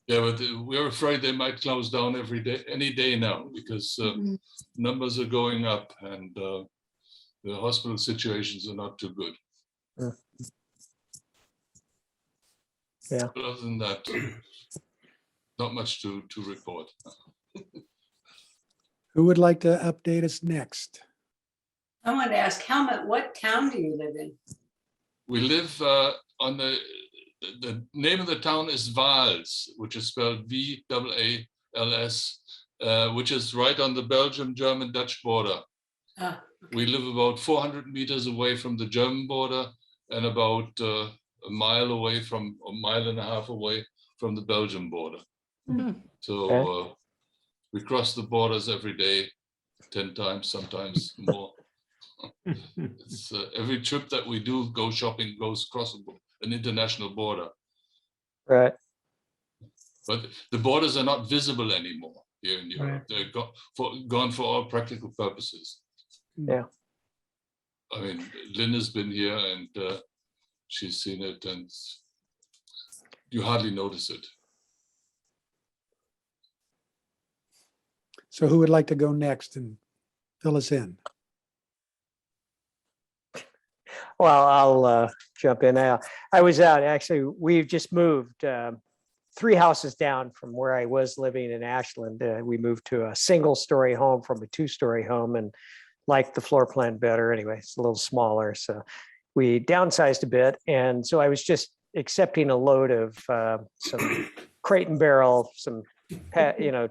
S2: Yeah, but we're afraid they might close down any day now, because numbers are going up and the hospital situations are not too good.
S7: Yeah.
S2: But other than that, not much to report.
S3: Who would like to update us next?
S4: I want to ask Helmut, what town do you live in?
S2: We live on the name of the town is Waals, which is spelled Waals, which is right on the Belgium-German-Dutch border. We live about 400 meters away from the German border and about a mile and a half away from the Belgian border. So we cross the borders every day, 10 times, sometimes more. It's, every trip that we do go shopping goes across an international border.
S7: Right.
S2: But the borders are not visible anymore here in Europe. They're gone for all practical purposes.
S7: Yeah.
S2: I mean, Lynn has been here and she's seen it, and you hardly notice it.
S3: So who would like to go next and fill us in?
S7: Well, I'll jump in now. I was out, actually, we've just moved 3 houses down from where I was living in Ashland. We moved to a single-story home from a 2-story home and liked the floor plan better. Anyway, it's a little smaller. So we downsized a bit. And so I was just accepting a load of some crate and barrel, some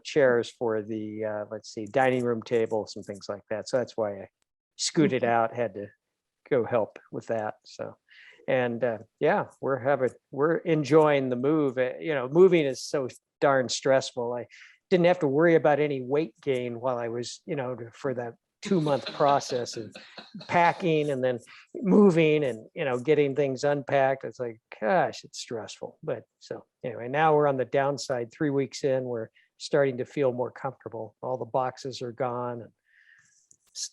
S7: chairs for the, let's see, dining room table, some things like that. So that's why I scooted out, had to go help with that. So, and yeah, we're enjoying the move. Moving is so darn stressful. I didn't have to worry about any weight gain while I was, for that 2-month process of packing and then moving and, getting things unpacked. It's like, gosh, it's stressful. But so anyway, now we're on the downside. 3 weeks in, we're starting to feel more comfortable. All the boxes are gone and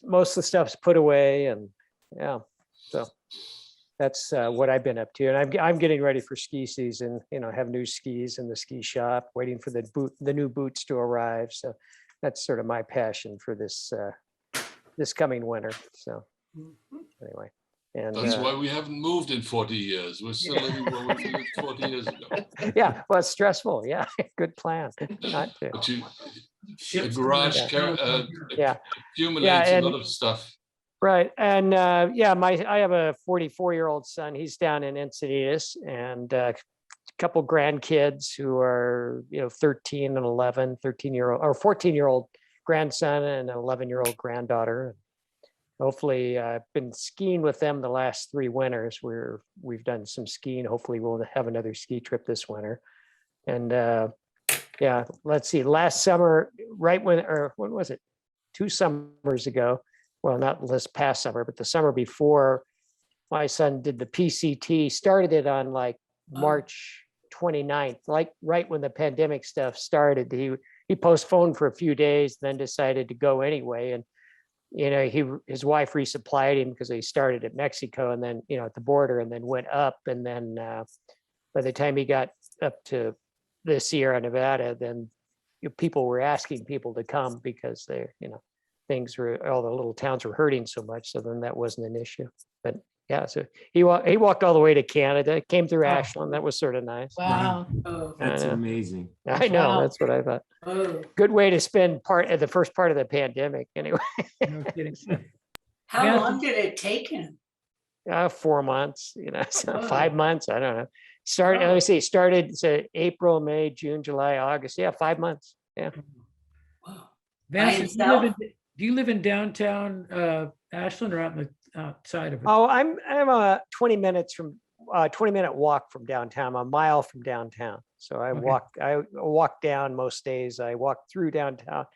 S7: most of the stuff's put away, and yeah, so that's what I've been up to. And I'm getting ready for ski season, have new skis in the ski shop, waiting for the new boots to arrive. So that's sort of my passion for this coming winter. So anyway, and
S2: that's why we haven't moved in 40 years. We're still living where we lived 40 years ago.
S7: Yeah, well, it's stressful. Yeah, good plan. Not to.
S2: But a garage accumulates a lot of stuff.
S7: Right. And I have a 44-year-old son. He's down in Encinitas, and a couple grandkids who are, 13 and 11, 13-year-old or 14-year-old grandson and an 11-year-old granddaughter. hopefully, I've been skiing with them the last 3 winters where we've done some skiing. Hopefully we'll have another ski trip this winter. And yeah, let's see, last summer, right when, or when was it? 2 summers ago. Well, not this past summer, but the summer before, my son did the PCT, started it on like March 29th, like right when the pandemic stuff started. He postponed for a few days, then decided to go anyway. And, you know, his wife resupplied him because he started at Mexico and then, you know, at the border, and then went up. And then by the time he got up to the Sierra Nevada, then people were asking people to come because they're, you know, all the little towns were hurting so much. So then that wasn't an issue. But yeah, so he walked all the way to Canada, came through Ashland. That was sort of nice.
S11: Wow.
S9: That's
S7: know.
S9: amazing.
S7: I know,
S11: Wow.
S7: that's what I thought.
S4: Oh,
S7: Good way to spend the first part of the pandemic anyway.
S1: No kidding.
S4: how
S1: Yeah.
S4: long did it take him?
S7: 4 months, you know, so
S4: Oh.
S7: 5 months, I don't know. Started, let me see, started April, May, June, July, August. Yeah, 5 months. Yeah.
S4: Wow.
S1: Vance,
S4: himself?
S1: do you live in downtown Ashland or out in the outside of it?
S7: Oh, I'm 20 minutes from 20-minute walk from downtown, a mile from downtown. So I
S1: Okay.
S7: walk down most days. I walk through downtown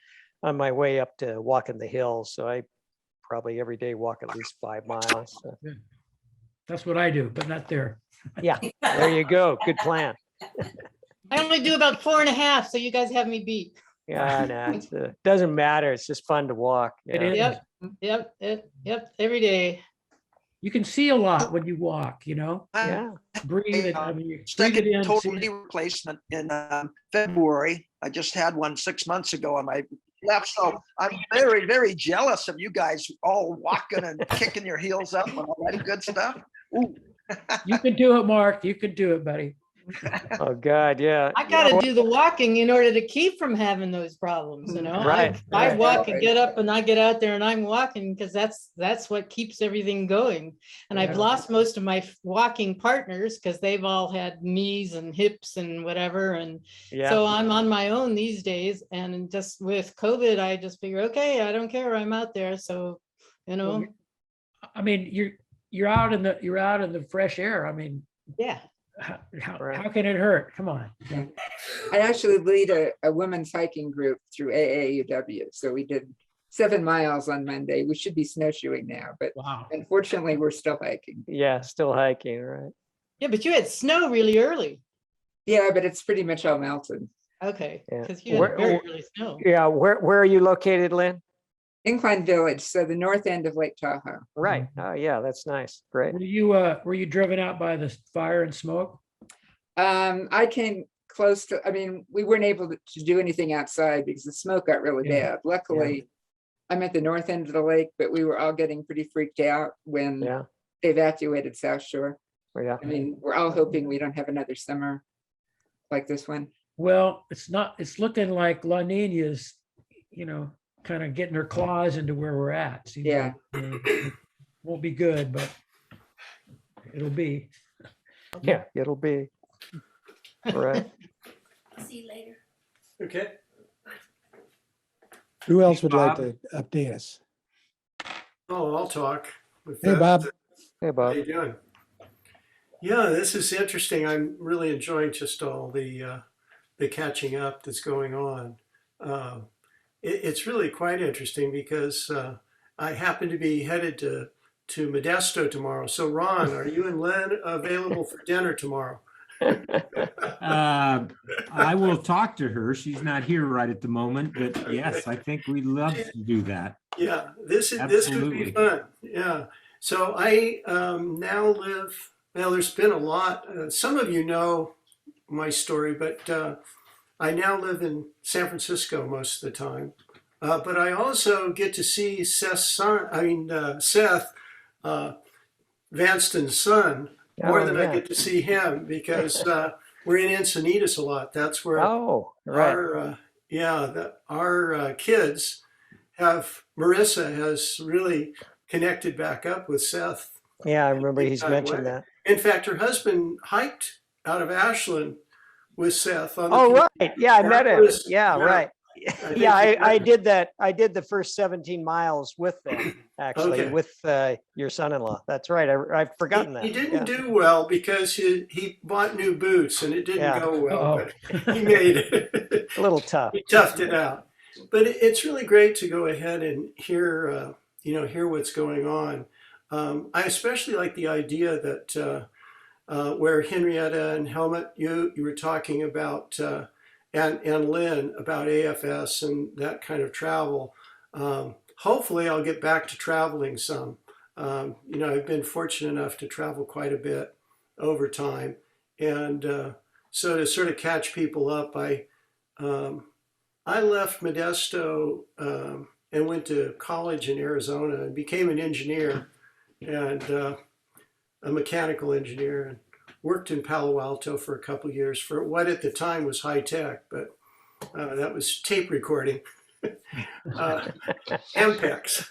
S7: on my way up to walking the hills. So I probably every day walk at least 5 miles. So,
S1: That's what I do, but not there.
S7: yeah, there you go. Good plan.
S11: I only do about 4.5, so you guys have me beat.
S7: Yeah, no, it doesn't matter. It's just fun to walk.
S1: It
S7: yeah.
S1: is.
S11: Yep, every day.
S1: You can see a lot when you walk, you know,
S7: Yeah.
S1: breathe it. I mean, you breathe it
S5: Second
S1: in.
S5: total
S1: see
S5: knee
S1: it.
S5: replacement in February. I just had one 6 months ago on my left. So I'm very, very jealous of you guys all walking and kicking your heels up and all that good stuff. Ooh.
S1: You can do it, Mark. You can do it, buddy.
S7: Oh God, yeah.
S11: I gotta do the walking in order to keep from having those problems, you know?
S7: Right,
S11: I
S7: right.
S11: walk and get up and I get out there and I'm walking because that's what keeps everything going. And I've
S1: Yeah.
S11: lost most of my walking partners because they've all had knees and hips and whatever. And
S7: Yeah.
S11: so I'm on my own these days. And just with COVID, I just figure, okay, I don't care. I'm out there. So, you know,
S1: Well, I mean, you're out in the fresh air. I mean,
S11: yeah.
S1: how can it hurt? Come on.
S10: I actually lead a women's hiking group through AAUW. So we did 7 miles on Monday. We should be snowshoeing now, but
S1: Wow.
S10: unfortunately, we're still hiking.
S7: Yeah, still hiking, right?
S11: Yeah, but you had snow really early.
S10: Yeah, but it's pretty much all melted.
S11: Okay,
S7: Yeah.
S11: because you had
S7: Where-
S11: very early snow.
S7: Yeah, where are you located, Lynn?
S10: Incline Village, so the north end of Lake Tahoe.
S7: Right. Oh, yeah, that's nice. Great.
S1: Were you driven out by the fire and smoke?
S10: I came close to, I mean, we weren't able to do anything outside because the smoke got really
S1: Yeah.
S10: bad. Luckily, I'm at the north end of the lake, but we were all getting pretty freaked out when
S7: Yeah.
S10: they evacuated South Shore.
S7: Yeah.
S10: I mean, we're all hoping we don't have another summer like this one.
S1: Well, it's looking like La Nina's, you know, kind of getting her claws into where we're at. Seems
S10: Yeah.
S1: like, it won't be good, but it'll be.
S7: Yeah, it'll be. Right.
S4: See you later.
S3: Okay. Who else would like
S15: Bob.
S3: to update us?
S15: Oh, I'll talk.
S3: Hey, Bob.
S7: Hey,
S15: How
S7: Bob.
S15: you doing? Yeah, this is interesting. I'm really enjoying just all the catching up that's going on. It's really quite interesting because I happen to be headed to Modesto tomorrow. So Ron, are you and Len available for dinner tomorrow?
S9: I will talk to her. She's not here right at the moment, but yes, I think we'd love to do that.
S15: Yeah, this could be
S9: Absolutely.
S15: fun. Yeah. So I now live, well, there's been a lot. Some of you know my story, but I now live in San Francisco most of the time. But I also get to see Seth Vanston's son, more
S7: Oh,
S15: than
S7: yeah.
S15: I get to see him because we're in Encinitas a lot. That's where
S7: Oh, right.
S15: our kids have, Marissa has really connected back up with Seth.
S7: Yeah, I remember he's
S15: Big time
S7: mentioned
S15: way.
S7: that.
S15: In fact, her husband hiked out of Ashland with Seth. On the
S7: Oh,
S15: Canadian
S7: right. Yeah, I met him.
S15: Forest.
S7: Yeah, right.
S15: I think
S7: Yeah,
S15: you
S7: I
S15: met
S7: did that. I did the first 17 miles with them actually,
S15: Okay.
S7: with your son-in-law. That's right. I've forgotten that.
S15: He didn't
S7: Yeah.
S15: do well because he bought new boots and it didn't
S7: Yeah.
S15: go well,
S1: Uh-oh.
S15: but he made it.
S7: A little tough.
S15: He toughed it out. But it's really great to go ahead and hear, hear what's going on. I especially like the idea that where Henrietta and Helmut, you were talking about, and Lynn about AFS and that kind of travel. Hopefully I'll get back to traveling some. I've been fortunate enough to travel quite a bit over time. And so to sort of catch people up, I left Modesto and went to college in Arizona and became an engineer and a mechanical engineer, and worked in Palo Alto for a couple of years for what at the time was high tech, but that was tape recording, Ampex.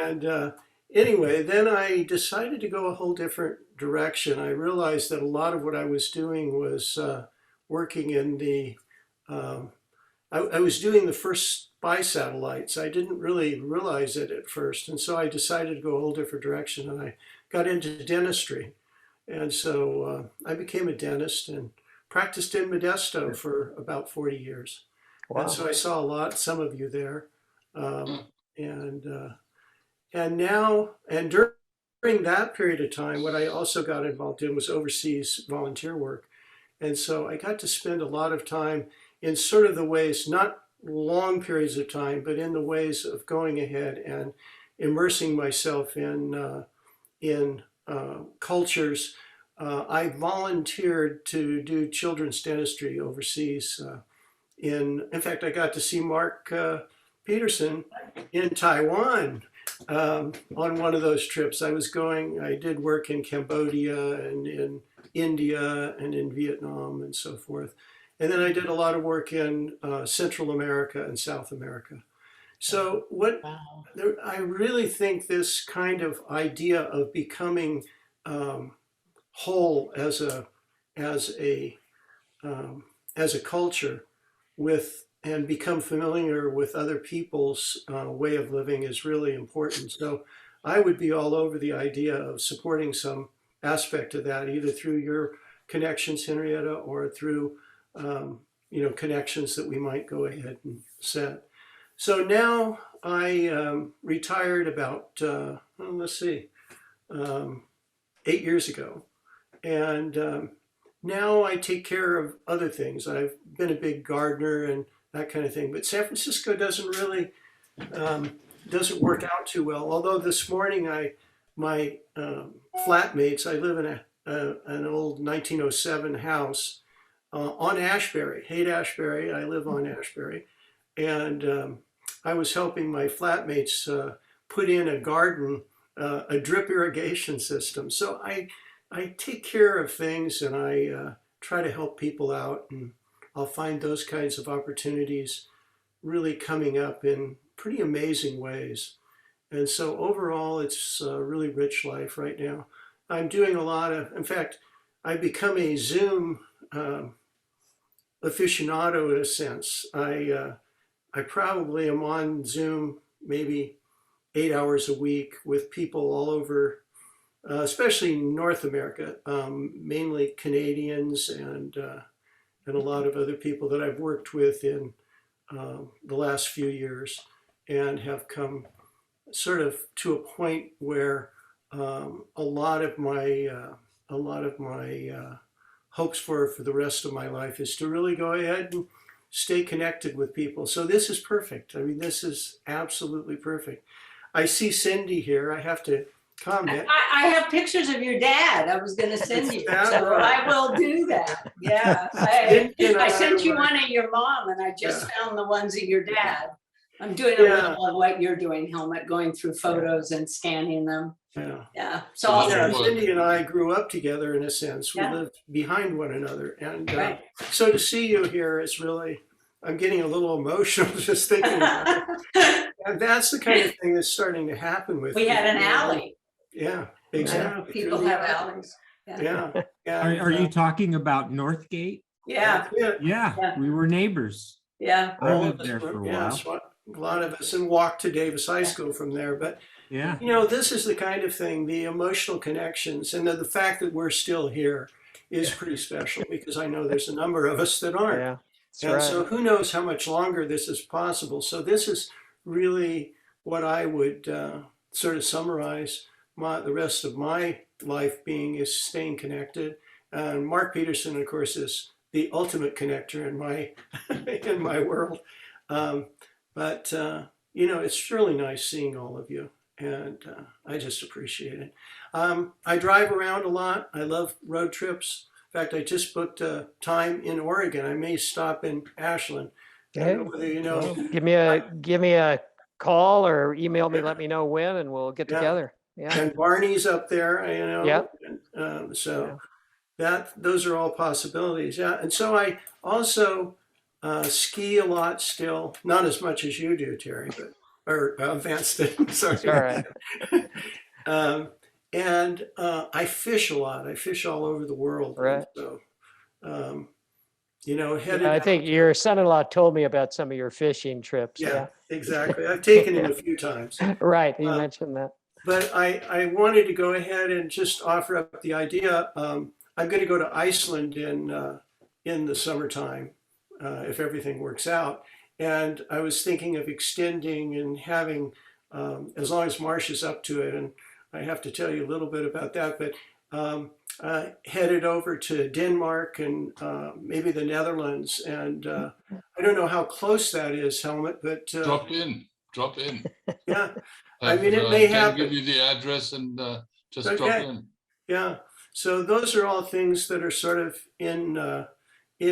S15: And anyway, then I decided to go a whole different direction. I realized that a lot of what I was doing was working in the, I was doing the first spy satellites. I didn't really realize it at first. And so I decided to go a whole different direction, and I got into dentistry. And so I became a dentist and practiced in Modesto for about 40 years.
S7: Wow.
S15: And so I saw some of you there. And now, and during that period of time, what I also got involved in was overseas volunteer work. And so I got to spend a lot of time in sort of the ways, not long periods of time, but in the ways of going ahead and immersing myself in cultures. I volunteered to do children's dentistry overseas. In fact, I got to see Mark Peterson in Taiwan on one of those trips. I did work in Cambodia and in India and in Vietnam and so forth. And then I did a lot of work in Central America and South America. So I really think this kind of idea of becoming whole as a culture and become familiar with other people's way of living is really important. So I would be all over the idea of supporting some aspect of that, either through your connections, Henrietta, or through connections that we might go ahead and set. So now I retired about 8 years ago, and now I take care of other things. I've been a big gardener and that kind of thing, but San Francisco doesn't really doesn't work out too well. Although this morning my flatmates, I live in an old 1907 house on Ashbury, Haight-Ashbury. I live on Ashbury, and I was helping my flatmates put in a garden, a drip irrigation system. So I take care of things, and I try to help people out, and I'll find those kinds of opportunities really coming up in pretty amazing ways. And so overall, it's a really rich life right now. I'm doing a lot of, in fact, I've become a Zoom aficionado in a sense. I probably am on Zoom maybe 8 hours a week with people all over, especially North America, mainly Canadians and a lot of other people that I've worked with in the last few years, and have come sort of to a point where a lot of my hopes for the rest of my life is to really go ahead and stay connected with people. So this is perfect. I mean, this is absolutely perfect. I see Cindy here. I have to comment.
S4: I have pictures of your dad. I was going to send you, so I will do that. Yeah, I sent you one of your mom, and I just found the ones of your dad. I'm doing a little of what you're doing, Helmut, going through photos and scanning them. Yeah. So
S15: Cindy and I grew up together in a sense. We lived behind one another, and so to see you here is really. I'm getting a little emotional just thinking about it. And that's the kind of thing that's starting to happen with.
S4: We had an alley.
S15: Yeah,
S4: I
S15: exactly.
S4: don't know if people have alleys.
S15: Yeah.
S9: Are you talking about Northgate?
S4: Yeah.
S9: Yeah, we were neighbors.
S4: Yeah.
S9: I lived there for a while.
S15: a lot of us, and walked to Davis High School from there. But
S9: Yeah.
S15: you know, this is the kind of thing, the emotional connections, and the fact that we're still here is pretty special, because I know there's a number of us that aren't.
S7: Yeah, that's
S15: And
S7: right.
S15: so who knows how much longer this is possible. So this is really what I would sort of summarize the rest of my life being, is staying connected. And Mark Peterson, of course, is the ultimate connector in my in my world. But you know, it's really nice seeing all of you, and I just appreciate it. I drive around a lot. I love road trips. In fact, I just booked a time in Oregon. I may stop in Ashland. I don't know whether you know.
S7: Give me a call or email me, let me know when, and we'll get
S15: Yeah.
S7: together. Yeah.
S15: And Barney's up there, you know.
S7: Yep.
S15: And, so those are all possibilities. Yeah. And so I also ski a lot still, not as much as you do, Terry, but Vanston. Sorry.
S7: All right.
S15: And I fish a lot. I fish all over the world.
S7: Right.
S15: So, you know, headed.
S7: I think your son-in-law told me about some of your fishing trips.
S15: Yeah, exactly. I've taken him a few times.
S7: Right. You mentioned that.
S15: But I wanted to go ahead and just offer up the idea. I'm going to go to Iceland in the summertime, if everything works out. And I was thinking of extending and having, as long as Marsh is up to it, and I have to tell you a little bit about that, but headed over to Denmark and maybe the Netherlands. And I don't know how close that is, Helmut, but
S2: Drop in.
S15: yeah. I mean, it may happen.
S2: Give you the address and just drop
S15: Okay.
S2: in.
S15: Yeah. So those are all things that are sort of in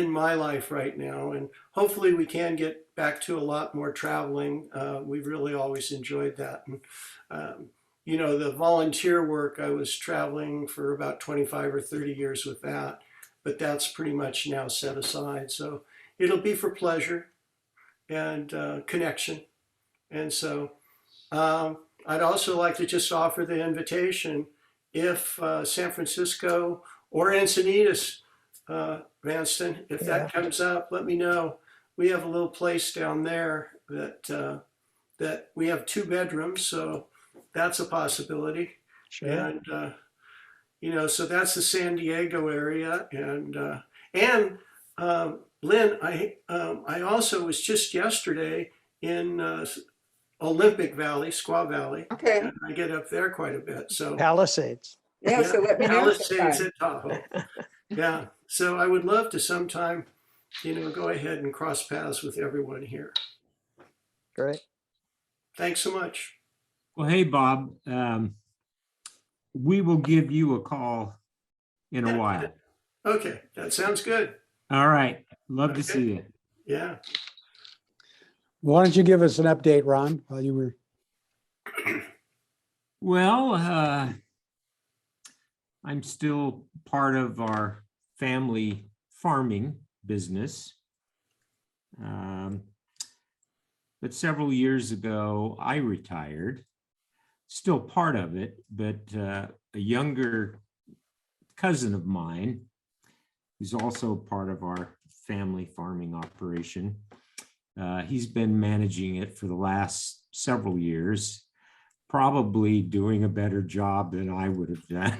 S15: my life right now, and hopefully we can get back to a lot more traveling. We've really always enjoyed that. And, you know, the volunteer work, I was traveling for about 25 or 30 years with that, but that's pretty much now set aside. So it'll be for pleasure and connection. And so I'd also like to just offer the invitation, if San Francisco or Encinitas, Vanston, if that comes up, let me know. We have a little place down there that we have 2 bedrooms, so that's a possibility.
S7: Sure.
S15: And you know, so that's the San Diego area. And Lynn, I also was just yesterday in Olympic Valley, Squaw Valley.
S10: Okay.
S15: And I get up there quite a bit. So
S7: Palisades.
S10: Yeah, so let me know
S15: Palisades
S10: sometime.
S15: at Tahoe. Yeah. So I would love to sometime, you know, go ahead and cross paths with everyone here.
S7: Great.
S15: Thanks so much.
S9: Well, hey, Bob, we will give you a call in a while.
S15: Okay, that sounds good.
S9: All right. Love to
S15: Okay.
S9: see you.
S15: Yeah.
S3: Why don't you give us an update, Ron, while you were,
S9: Well, I'm still part of our family farming business. But several years ago, I retired, still part of it, but a younger cousin of mine, who's also part of our family farming operation, he's been managing it for the last several years, probably doing a better job than I would have done.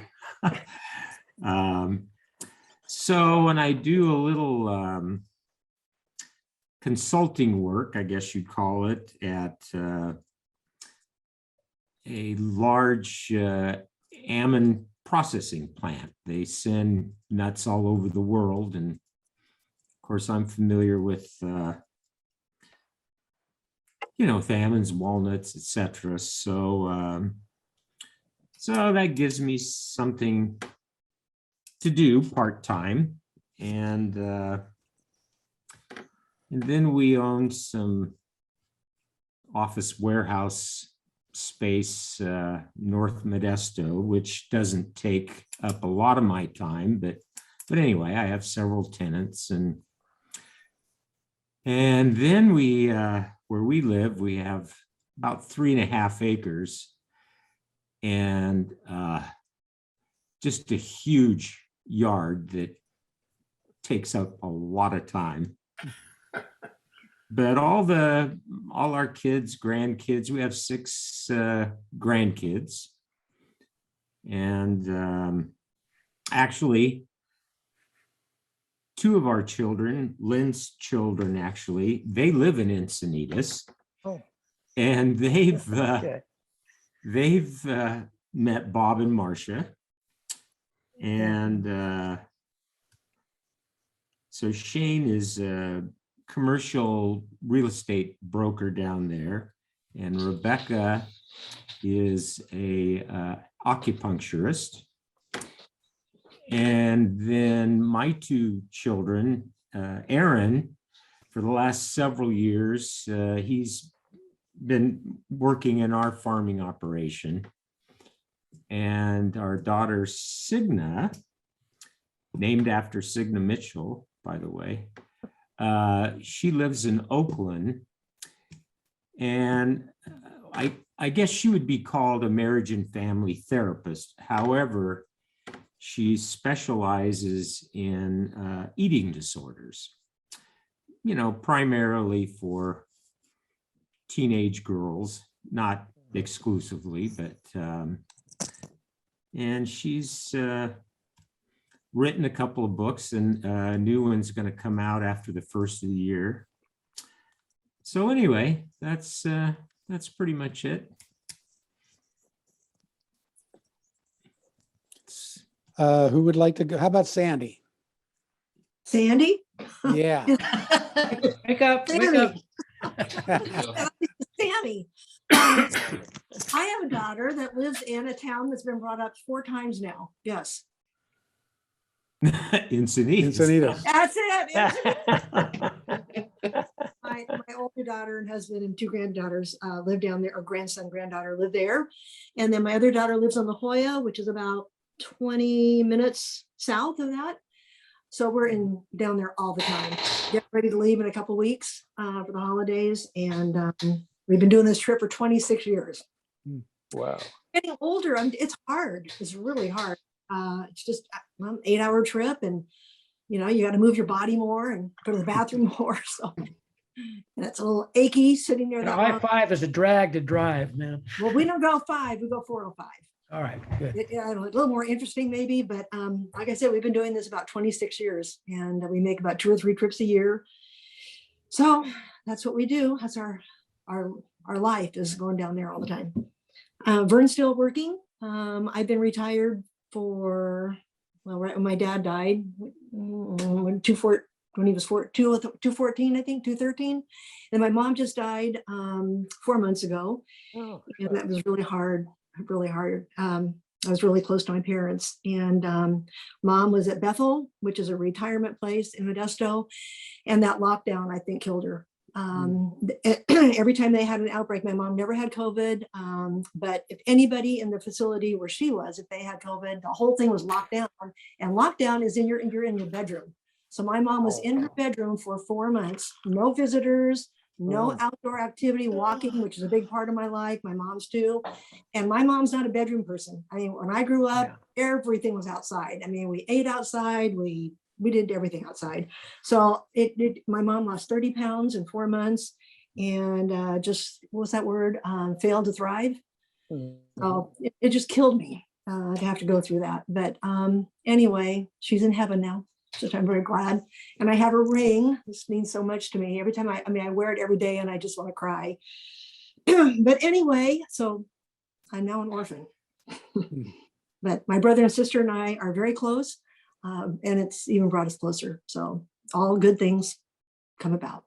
S9: So when I do a little consulting work, I guess you'd call it, at a large almond processing plant. They send nuts all over the world. And of course, I'm familiar with, with almonds, walnuts, etc. So, so that gives me something to do part-time. And then we own some office warehouse space north Modesto, which doesn't take up a lot of my time, but anyway, I have several tenants, and then we where we live, we have about 3.5 acres, and just a huge yard that takes up a lot of time. But all our kids, grandkids, we have 6 grandkids. And actually, 2 of our children, Lynn's children, actually, they live in Encinitas.
S13: Oh.
S9: And they've
S13: Okay.
S9: met Bob and Marcia. And so Shane is a commercial real estate broker down there. And Rebecca is a acupuncturist. And then my 2 children, Aaron, for the last several years, he's been working in our farming operation. And our daughter Signa, named after Signa Mitchell, by the way, she lives in Oakland. And I guess she would be called a marriage and family therapist. However, she specializes in eating disorders, primarily for teenage girls, not exclusively, but, and she's written a couple of books, and a new one's going to come out after the first of the year. So anyway, that's pretty much it.
S3: Who would like to go? How about Sandy?
S8: Sandy?
S3: Yeah.
S1: Wake up, wake
S8: Sammy.
S1: up.
S8: Sammy. I have a daughter that lives in a town that's been brought up 4 times now. Yes.
S9: Encinitas.
S3: Encinitas.
S8: That's it. My older daughter and husband and 2 granddaughters live down there, or grandson, granddaughter live there. And then my other daughter lives on La Jolla, which is about 20 minutes south of that. So we're down there all the time. Get ready to leave in a couple weeks for the holidays. And we've been doing this trip for 26 years.
S7: Wow.
S8: Getting older, it's hard. It's really hard. It's just an 8-hour trip, and you got to move your body more and go to the bathroom more. So, and it's a little achy sitting there. That long.
S1: I-5 is a drag to drive, man.
S8: Well, we don't go 5, we go 405.
S1: All right, good.
S8: A little more interesting maybe, but like I said, we've been doing this about 26 years, and we make about 2 or 3 trips a year. So that's what we do. That's our life, is going down there all the time. Vern's still working. I've been retired for, right when my dad died, when he was 214, I think, 213. And my mom just died 4 months ago.
S7: Oh,
S8: and that was really hard. I was really close to my parents, and mom was at Bethel, which is a retirement place in Modesto, and that lockdown, I think, killed her. Every time they had an outbreak, my mom never had COVID, but if anybody in the facility where she was, if they had COVID, the whole thing was locked down, and lockdown is you're in your bedroom. So my mom was in her bedroom for 4 months, no visitors, no outdoor activity, walking, which is a big part of my life. My mom's too. And my mom's not a bedroom person. I mean, when I grew up, everything was outside. I mean, we ate outside, we did everything outside. So my mom lost 30 pounds in 4 months, and just, what's that word? Failed to thrive. So it just killed me to have to go through that. But anyway, she's in heaven now. So I'm very glad. And I have a ring. This means so much to me. Every time I wear it every day, and I just want to cry. But anyway, so I'm now an orphan. But my brother and sister and I are very close. And it's even brought us closer. So all good things come about.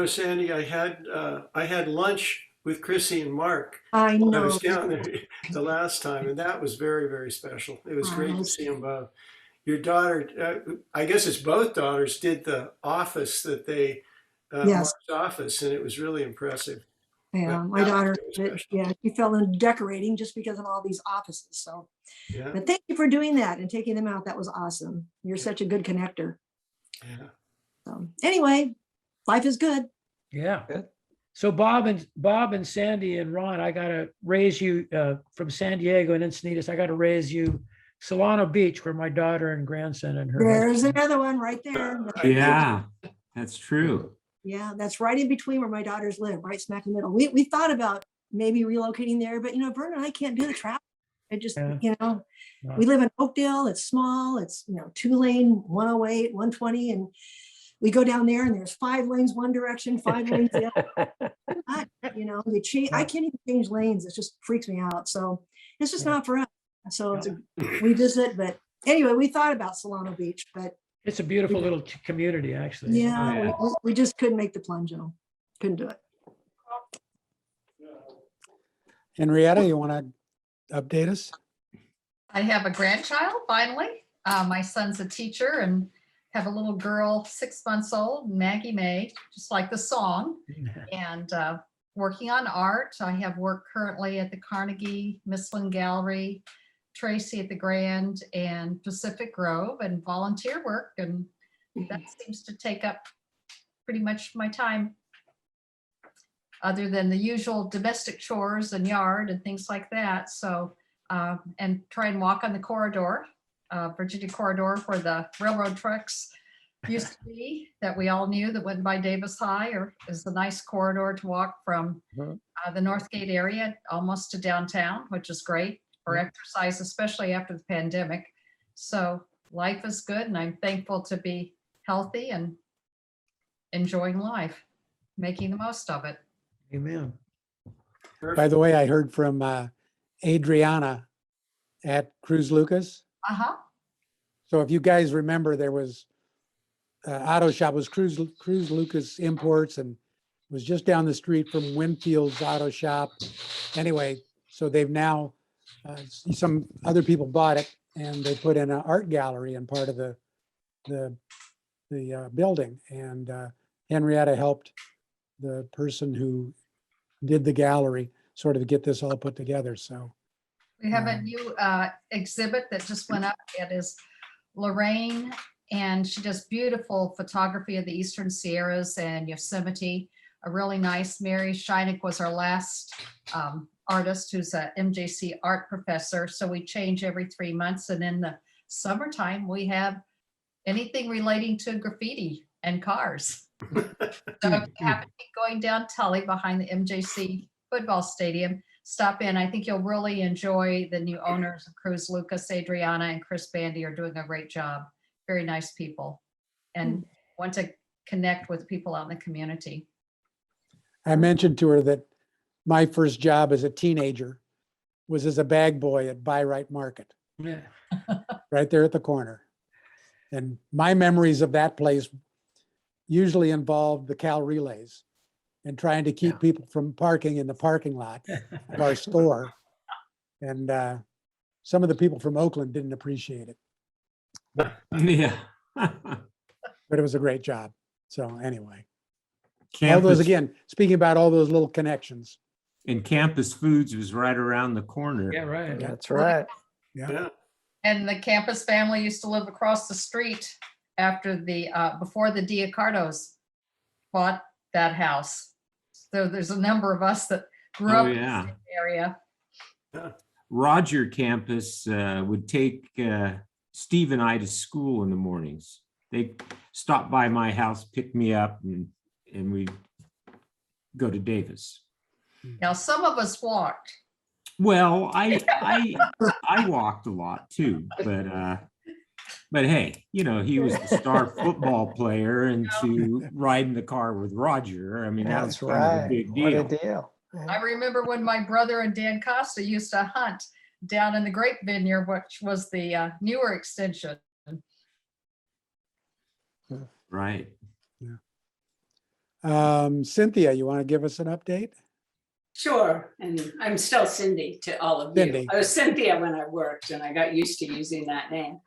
S15: Sandy, I had lunch with Chrissy and Mark.
S8: I know.
S15: I was down there the last time, and that was very, very special. It was great to see them both. Your daughter, I guess it's both daughters, did the office that they,
S8: Yes.
S15: Mark's office, and it was really impressive.
S8: Yeah, my daughter, she fell into decorating just because of all these offices. So,
S15: Yeah.
S8: but thank you for doing that and taking them out. That was awesome. You're such a good connector.
S15: Yeah.
S8: So anyway, life is good.
S1: Yeah. So Bob and Sandy and Ron, I gotta raise you from San Diego and Encinitas. I gotta raise you Solano Beach, where my daughter and grandson and her.
S8: There's another one right there.
S9: Yeah. That's true.
S8: Yeah, that's right in between where my daughters live, right smack in the middle. We thought about maybe relocating there, but Vernon and I can't do the travel. I just,
S1: Yeah.
S8: we live in Oakdale, it's small, it's, 2-lane, 108, 120, and we go down there and there's 5 lanes one direction, 5 lanes the other. They change, I can't even change lanes. It just freaks me out. So it's just not for us. So we visit, but anyway, we thought about Solano Beach, but
S1: It's a beautiful little community, actually.
S8: yeah, we just couldn't make the plunge. Couldn't do it.
S3: Henrietta, you want to update us?
S12: I have a grandchild finally. My son's a teacher and have a little girl, 6 months old, Maggie May, just like the song, and working on art. I have work currently at the Carnegie Mifflin Gallery, Tracy at the Grand, and Pacific Grove, and volunteer work, and that seems to take up pretty much my time, other than the usual domestic chores and yard and things like that. So, and try and walk on the corridor, Virginia corridor, where the railroad tracks used to be, that we all knew, that went by Davis High, or is a nice corridor to walk from the Northgate area almost to downtown, which is great for exercise, especially after the pandemic. So life is good, and I'm thankful to be healthy and enjoying life, making the most of it.
S1: Amen.
S3: By the way, I heard from Adriana at Cruz Lucas.
S12: Uh-huh.
S3: So if you guys remember, there was auto shop was Cruz Lucas Imports, and was just down the street from Winfield's auto shop. Anyway, so they've now some other people bought it, and they put in an art gallery in part of the building. And Henrietta helped the person who did the gallery sort of get this all put together. So
S12: We have a new exhibit that just went up. It is Lorraine, and she does beautiful photography of the Eastern Sierras and Yosemite. A really nice. Mary Scheinig was our last artist, who's a MJC art professor. So we change every 3 months. And in the summertime, we have anything relating to graffiti and cars. So if you happen to be going down Tully behind the MJC football stadium, stop in. I think you'll really enjoy the new owners of Cruz Lucas. Adriana and Chris Bandy are doing a great job. Very nice people, and want to connect with people out in the community.
S3: I mentioned to her that my first job as a teenager was as a bag boy at Buy Right Market,
S1: Yeah.
S3: right there at the corner. And my memories of that place usually involved the Cal relays and trying to keep people from parking in the parking lot of our store. And some of the people from Oakland didn't appreciate it,
S9: Yeah.
S3: but it was a great job. So anyway, all
S9: Campus,
S3: those, again, speaking about all those little connections.
S9: and Campus Foods was right around the corner.
S1: Yeah, right.
S13: That's right.
S15: Yeah.
S12: And the campus family used to live across the street after the, before the Diacardos bought that house. So there's a number of us that grew
S9: Oh,
S12: up in
S9: yeah.
S12: the area.
S9: Roger Campus would take Steve and I to school in the mornings. They stop by my house, pick me up, and we go to Davis.
S12: Now, some of us walked.
S9: Well, I walked a lot too, but hey, he was the star football player, and to ride in the car with Roger, I mean, that was
S13: That's
S9: kind of a
S13: right.
S9: big
S13: What a
S9: deal.
S13: deal.
S12: I remember when my brother and Dan Costa used to hunt down in the Grape Vineyard, which was the newer extension.
S9: Right.
S3: Cynthia, you want to give us an update?
S4: Sure, and I'm still Cindy to all of you.
S3: Cindy.
S4: I was Cynthia when I worked, and I got used to using that name.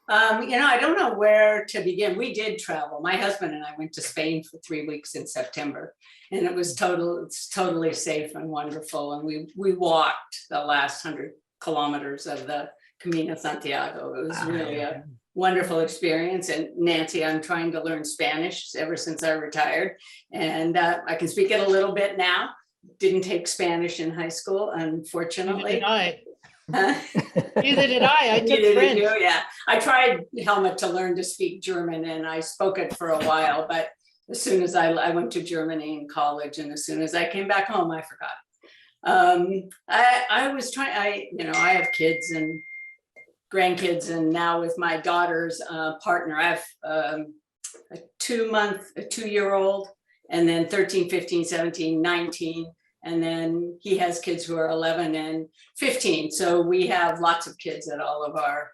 S4: I don't know where to begin. We did travel. My husband and I went to Spain for 3 weeks in September, and it was totally safe and wonderful. And we walked the last 100 kilometers of the Camino Santiago. It was really a wonderful experience. And Nancy, I'm trying to learn Spanish ever since I retired, and I can speak it a little bit now. Didn't take Spanish in high school, unfortunately.
S11: Neither did I. I took
S4: Neither did
S11: French.
S4: you, yeah. I tried, Helmut, to learn to speak German, and I spoke it for a while, but as soon as I went to Germany in college, and as soon as I came back home, I forgot. I was trying, I have kids and grandkids, and now with my daughter's partner, I have a 2-year-old, and then 13, 15, 17, 19. And then he has kids who are 11 and 15. So we have lots of kids at all of our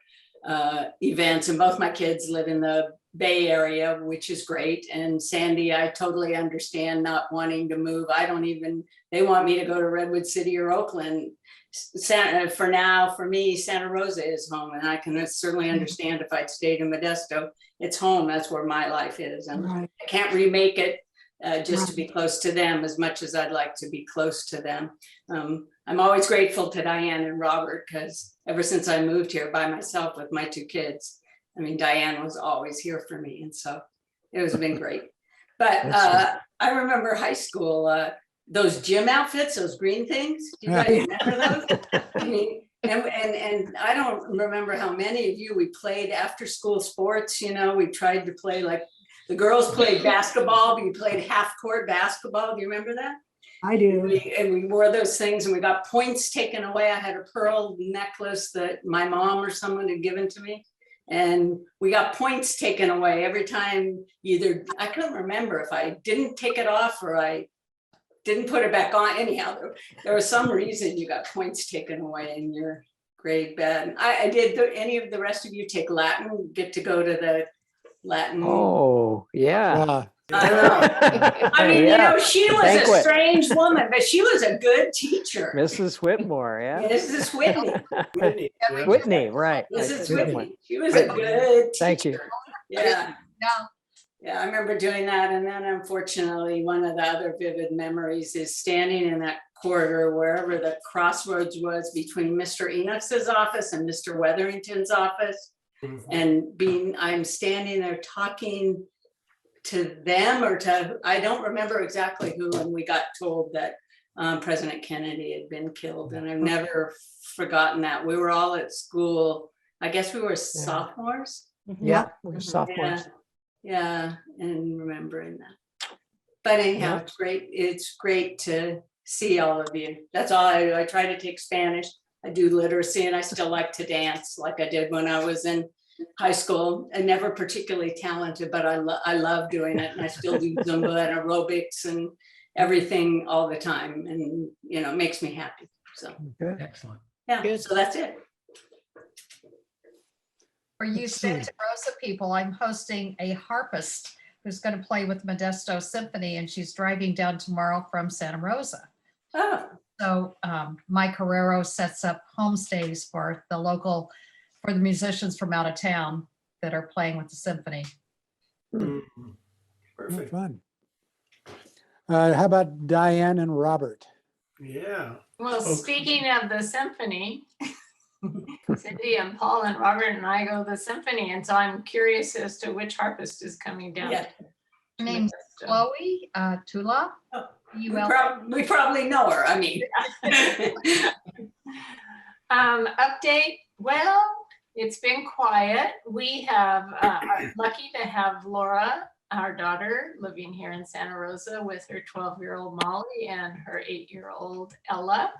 S4: events, and both my kids live in the Bay Area, which is great. And Sandy, I totally understand not wanting to move. They want me to go to Redwood City or Oakland. For now, for me, Santa Rosa is home, and I can certainly understand if I'd stayed in Modesto. It's home. That's where my life is, and
S8: Right.
S4: I can't remake it just to be close to them as much as I'd like to be close to them. I'm always grateful to Diane and Robert, because ever since I moved here by myself with my 2 kids, I mean, Diane was always here for me, and so it has been great. But I remember high school, those gym outfits, those green things. Do you guys remember those? I mean, and I don't remember how many of you, we played after school sports. We tried to play, like the girls played basketball, but you played half court basketball. Do you remember that?
S8: I do.
S4: And we wore those things, and we got points taken away. I had a pearl necklace that my mom or someone had given to me, and we got points taken away every time. I couldn't remember if I didn't take it off or I didn't put it back on. Anyhow, there was some reason you got points taken away in your grade bed. I did. Any of the rest of you take Latin? Get to go to the Latin?
S7: Oh, yeah.
S4: I know. I mean,
S7: Yeah.
S4: she was
S7: Banquet.
S4: a strange woman, but she was a good teacher.
S7: Mrs. Whitmore, yeah.
S4: Mrs. Whitney.
S15: Whitney, yeah.
S7: Whitney, right.
S4: Mrs.
S7: Good one.
S4: Whitney. She was a good teacher.
S7: Thank you.
S4: Yeah.
S12: Yeah.
S4: Yeah, I remember doing that. And then unfortunately, one of the other vivid memories is standing in that corridor, wherever the crossroads was between Mr. Enochs's office and Mr. Wetherington's office.
S15: Mhm.
S4: And I'm standing there talking to them I don't remember exactly who, and we got told that President Kennedy had been killed. And I've never forgotten that. We were all at school. I guess we were sophomores.
S7: Yeah, we're sophomores.
S4: Yeah, and remembering that. But anyhow,
S7: Yeah.
S4: it's great. It's great to see all of you. That's all I do. I try to take Spanish. I do literacy, and I still like to dance like I did when I was in high school. And never particularly talented, but I love doing it, and I still do Zumba and aerobics and everything all the time, and it makes me happy. So
S7: Good.
S1: Excellent.
S4: yeah,
S11: Good.
S4: so that's it.
S12: For you Santa Rosa people, I'm hosting a harpist who's going to play with Modesto Symphony, and she's driving down tomorrow from Santa Rosa.
S4: Oh,
S12: So Mike Herrero sets up homestays for the musicians from out of town that are playing with the symphony.
S15: Mhm.
S3: Oh,
S15: Perfect.
S3: fun. How about Diane and Robert?
S15: Yeah.
S6: Well,
S15: Okay.
S6: speaking of the symphony, Cindy and Paul and Robert and I go to the symphony, and so I'm curious as to which harpist is coming down.
S4: yeah.
S12: Her name's Chloe Tula.
S4: Oh,
S12: You
S4: We probably know her. I mean.
S6: Update, well, it's been quiet. We are lucky to have Laura, our daughter, living here in Santa Rosa with her 12-year-old Molly and her 8-year-old Ella.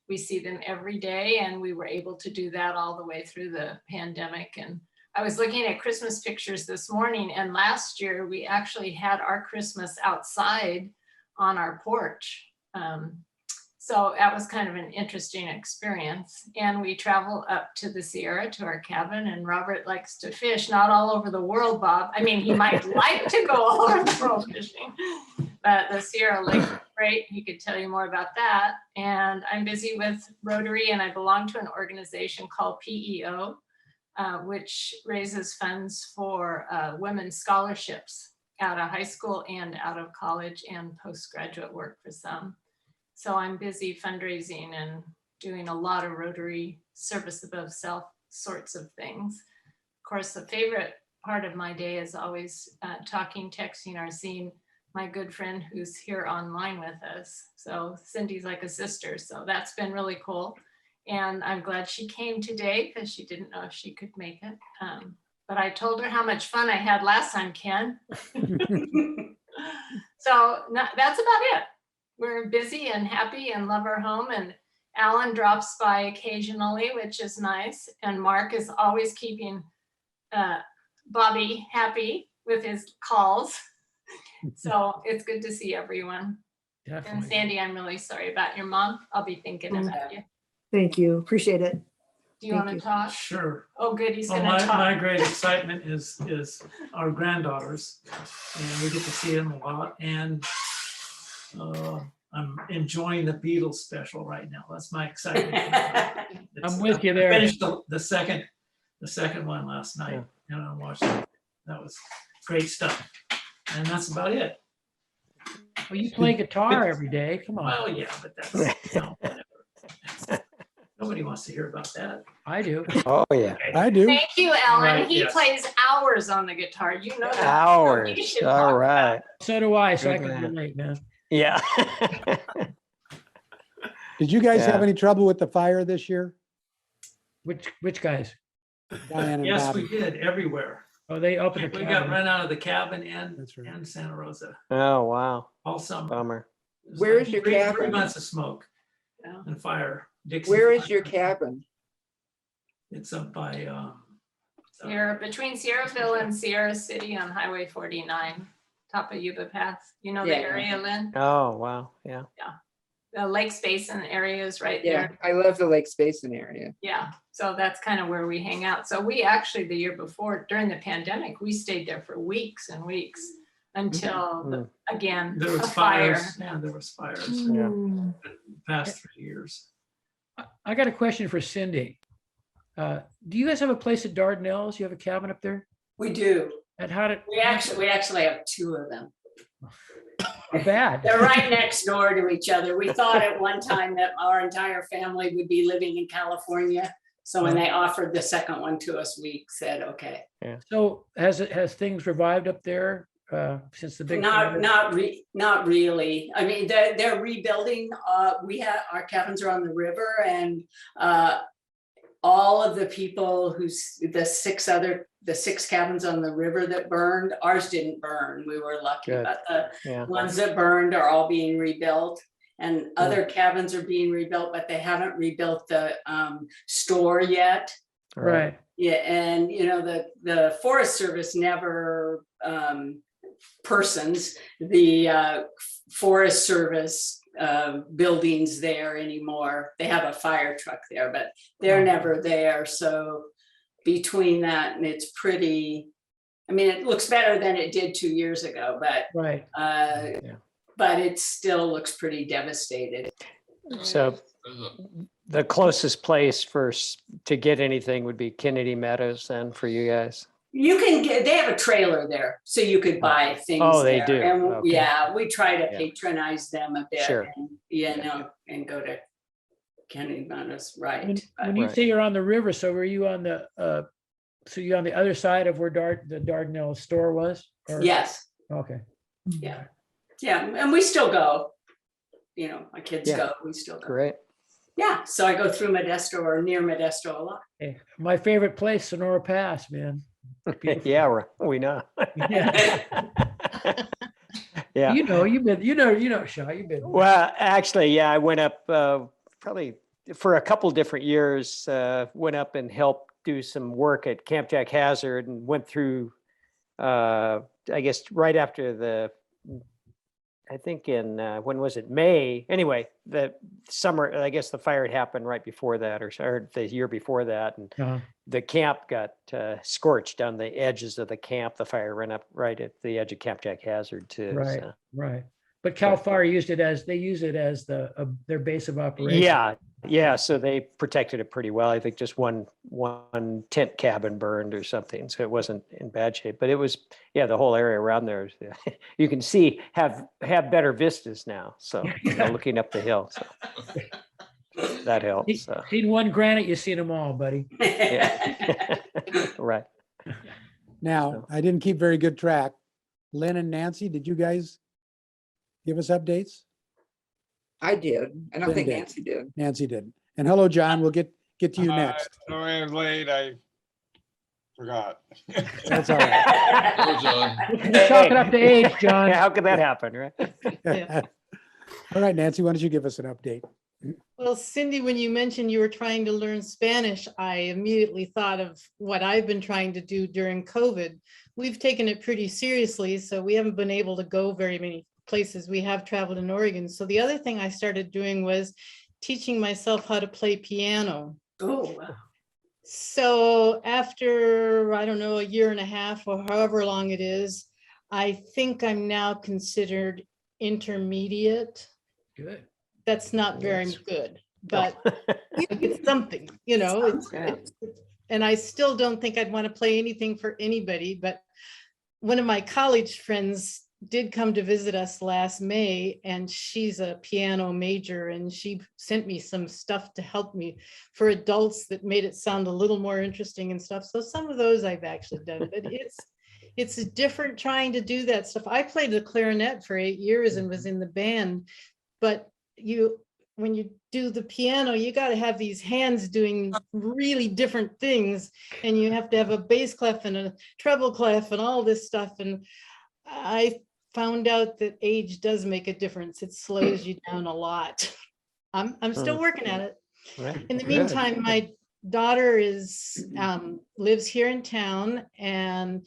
S6: We see them every day, and we were able to do that all the way through the pandemic. And I was looking at Christmas pictures this morning, and last year we actually had our Christmas outside on our porch. So that was kind of an interesting experience. And we travel up to the Sierra to our cabin, and Robert likes to fish, not all over the world, Bob. I mean, he might like to go all over the world fishing, but the Sierra Lake is great. He could tell you more about that. And I'm busy with Rotary, and I belong to an organization called PEO, which raises funds for women's scholarships out of high school and out of college, and postgraduate work for some. So I'm busy fundraising and doing a lot of Rotary service above self sorts of things. Of course, the favorite part of my day is always talking, texting, or seeing my good friend who's here online with us. So Cindy's like a sister, so that's been really cool. And I'm glad she came today because she didn't know if she could make it. But I told her how much fun I had last time, Ken. So that's about it. We're busy and happy and love our home, and Alan drops by occasionally, which is nice. And Mark is always keeping Bobby happy with his calls. So it's good to see everyone. And
S1: Definitely.
S6: Sandy, I'm really sorry about your mom. I'll be thinking about you.
S8: Thank you. Appreciate it.
S6: Do you
S8: Thank
S6: want to
S8: you.
S6: talk?
S16: Sure.
S6: Oh, good, he's
S16: Well,
S6: gonna
S16: my
S6: talk.
S16: great excitement is our granddaughters, and we get to see them a lot. And I'm enjoying the Beatles special right now. That's my excitement.
S1: I'm with you there.
S16: I finished the second one last night, and I watched it. That was great stuff. And that's about it.
S1: Well, you play guitar every day. Come on.
S16: Well, yeah, but that's, whatever. Nobody wants to hear about that.
S1: I do.
S7: Oh, yeah.
S3: I do.
S6: Thank you, Alan.
S16: Right,
S6: He
S16: yes.
S6: plays hours on the guitar. You know that. So
S7: Hours.
S6: you should
S7: All
S6: talk about
S7: right.
S1: So do I, so I
S7: Good
S1: can
S7: man.
S1: relate, man.
S7: Yeah.
S3: Did you guys have
S7: Yeah.
S3: any trouble with the fire this year?
S1: Which guys?
S3: Diane and
S16: Yes,
S3: Bobby?
S16: we did everywhere.
S1: Oh, they opened a
S16: We got
S1: cabin.
S16: run out of the cabin and
S3: That's right.
S16: and Santa Rosa
S7: Oh, wow.
S16: all summer.
S7: Bummer.
S16: It was
S10: Where
S16: like
S10: is your
S16: 3
S10: cabin?
S16: months of smoke
S6: Yeah.
S16: and fire. Dixie
S10: Where is your
S16: Fire.
S10: cabin?
S16: It's up by
S6: Between Sierraville and Sierra City on Highway 49, top of Yuba Path. You know the
S10: Yeah.
S6: area, Lynn?
S7: Oh, wow. Yeah.
S6: The Lakes Basin area is right
S10: Yeah,
S6: there.
S10: I love the Lakes Basin area.
S6: Yeah, so that's kind of where we hang out. So we actually, the year before, during the pandemic, we stayed there for weeks and weeks until, again,
S16: there
S6: a
S16: was
S6: fire.
S16: fires. Yeah, there was fires
S7: Yeah.
S16: the past 3 years.
S1: I got a question for Cindy. Do you guys have a place at Dardanelles? You have a cabin up there?
S4: We do.
S1: And how did,
S4: We actually have two of them.
S1: how bad?
S4: They're right next door to each other. We thought at one time that our entire family would be living in California. So when they offered the second one to us, we said, okay.
S1: So has things revived up there since the big? fire?
S4: Not really. I mean, they're rebuilding. We have, our cabins are on the river, and all of the people the six cabins on the river that burned, ours didn't burn. We were lucky,
S7: Good.
S4: but the
S7: Yeah.
S4: ones that burned are all being rebuilt. And other cabins are being rebuilt, but they haven't rebuilt the store yet.
S1: Right.
S4: Yeah, and you know, the Forest Service never persons the Forest Service buildings there anymore. They have a fire truck there, but they're never there. So between that, and it's pretty, I mean, it looks better than it did 2 years ago, but
S1: Right.
S4: but it still looks pretty devastated.
S7: So the closest place to get anything would be Kennedy Meadows then for you guys.
S4: You can get, they have a trailer there, so you could buy things.
S7: Oh, they
S4: there.
S7: do.
S4: And
S7: Okay.
S4: yeah, we try to
S7: Yeah.
S4: patronize them a bit.
S7: Sure.
S4: And, you know, and go to Kennedy Meadows, right?
S1: When
S4: But
S1: you
S7: Right.
S1: say you're on the river, so were you on the, so you're on the other side of where the Dardanelles store was? Or-
S4: yes,
S1: Okay.
S4: yeah, and we still go. You know, my kids
S7: Yeah.
S4: go, we still go.
S7: Great.
S4: Yeah, so I go through Modesto or near Modesto a lot.
S1: Hey, my favorite place, Sonora Pass, man. Beautiful.
S7: Yeah, we know.
S1: Yeah.
S7: Yeah.
S1: You know, Shaw, you've been.
S7: Well, actually, yeah, I went up probably for a couple different years, went up and helped do some work at Camp Jack Hazard and went through, I guess, right after I think in, when was it? May. Anyway, the summer, I guess the fire had happened right before that or the year before that. And
S1: Uh-huh.
S7: the camp got scorched on the edges of the camp. The fire ran up right at the edge of Camp Jack Hazard too.
S1: Right,
S7: so.
S1: right. But Cal Fire use it as their base of operation.
S7: Yeah. So they protected it pretty well. I think just one tent cabin burned or something, so it wasn't in bad shape. But it was, the whole area around there. You can see have better vistas now. So looking up the hill, so that helps. So.
S1: Seen one granite, you've seen them all, buddy.
S7: Yeah. Right.
S3: Now, I didn't keep very good track. Lynn and Nancy, did you guys give us updates?
S10: I did. I don't
S3: Lynn
S10: think
S3: did.
S10: Nancy did.
S3: Nancy did. And hello, John. We'll get to you next.
S17: Sorry I was late. I forgot.
S7: That's all right.
S2: Oh, John.
S1: You're chalking up to age, John.
S7: Yeah, how could that happen, right?
S3: All right, Nancy, why don't you give us an update?
S11: Well, Cindy, when you mentioned you were trying to learn Spanish, I immediately thought of what I've been trying to do during COVID. We've taken it pretty seriously, so we haven't been able to go very many places. We have traveled in Oregon. So the other thing I started doing was teaching myself how to play piano.
S4: Oh, wow.
S11: So after, I don't know, a year and a half or however long it is, I think I'm now considered intermediate.
S1: Good.
S11: That's not very good, but it's something, you know, and I still don't think I'd want to play anything for anybody, but one of my college friends did come to visit us last May, and she's a piano major, and she sent me some stuff to help me for adults that made it sound a little more interesting and stuff. So some of those I've actually done, but it's different trying to do that stuff. I played the clarinet for 8 years and was in the band, but when you do the piano, you got to have these hands doing really different things, and you have to have a bass clef and a treble clef and all this stuff. And I found out that age does make a difference. It slows you down a lot. I'm still working at it.
S7: Right.
S11: In the
S7: Good.
S11: meantime, my daughter lives here in town, and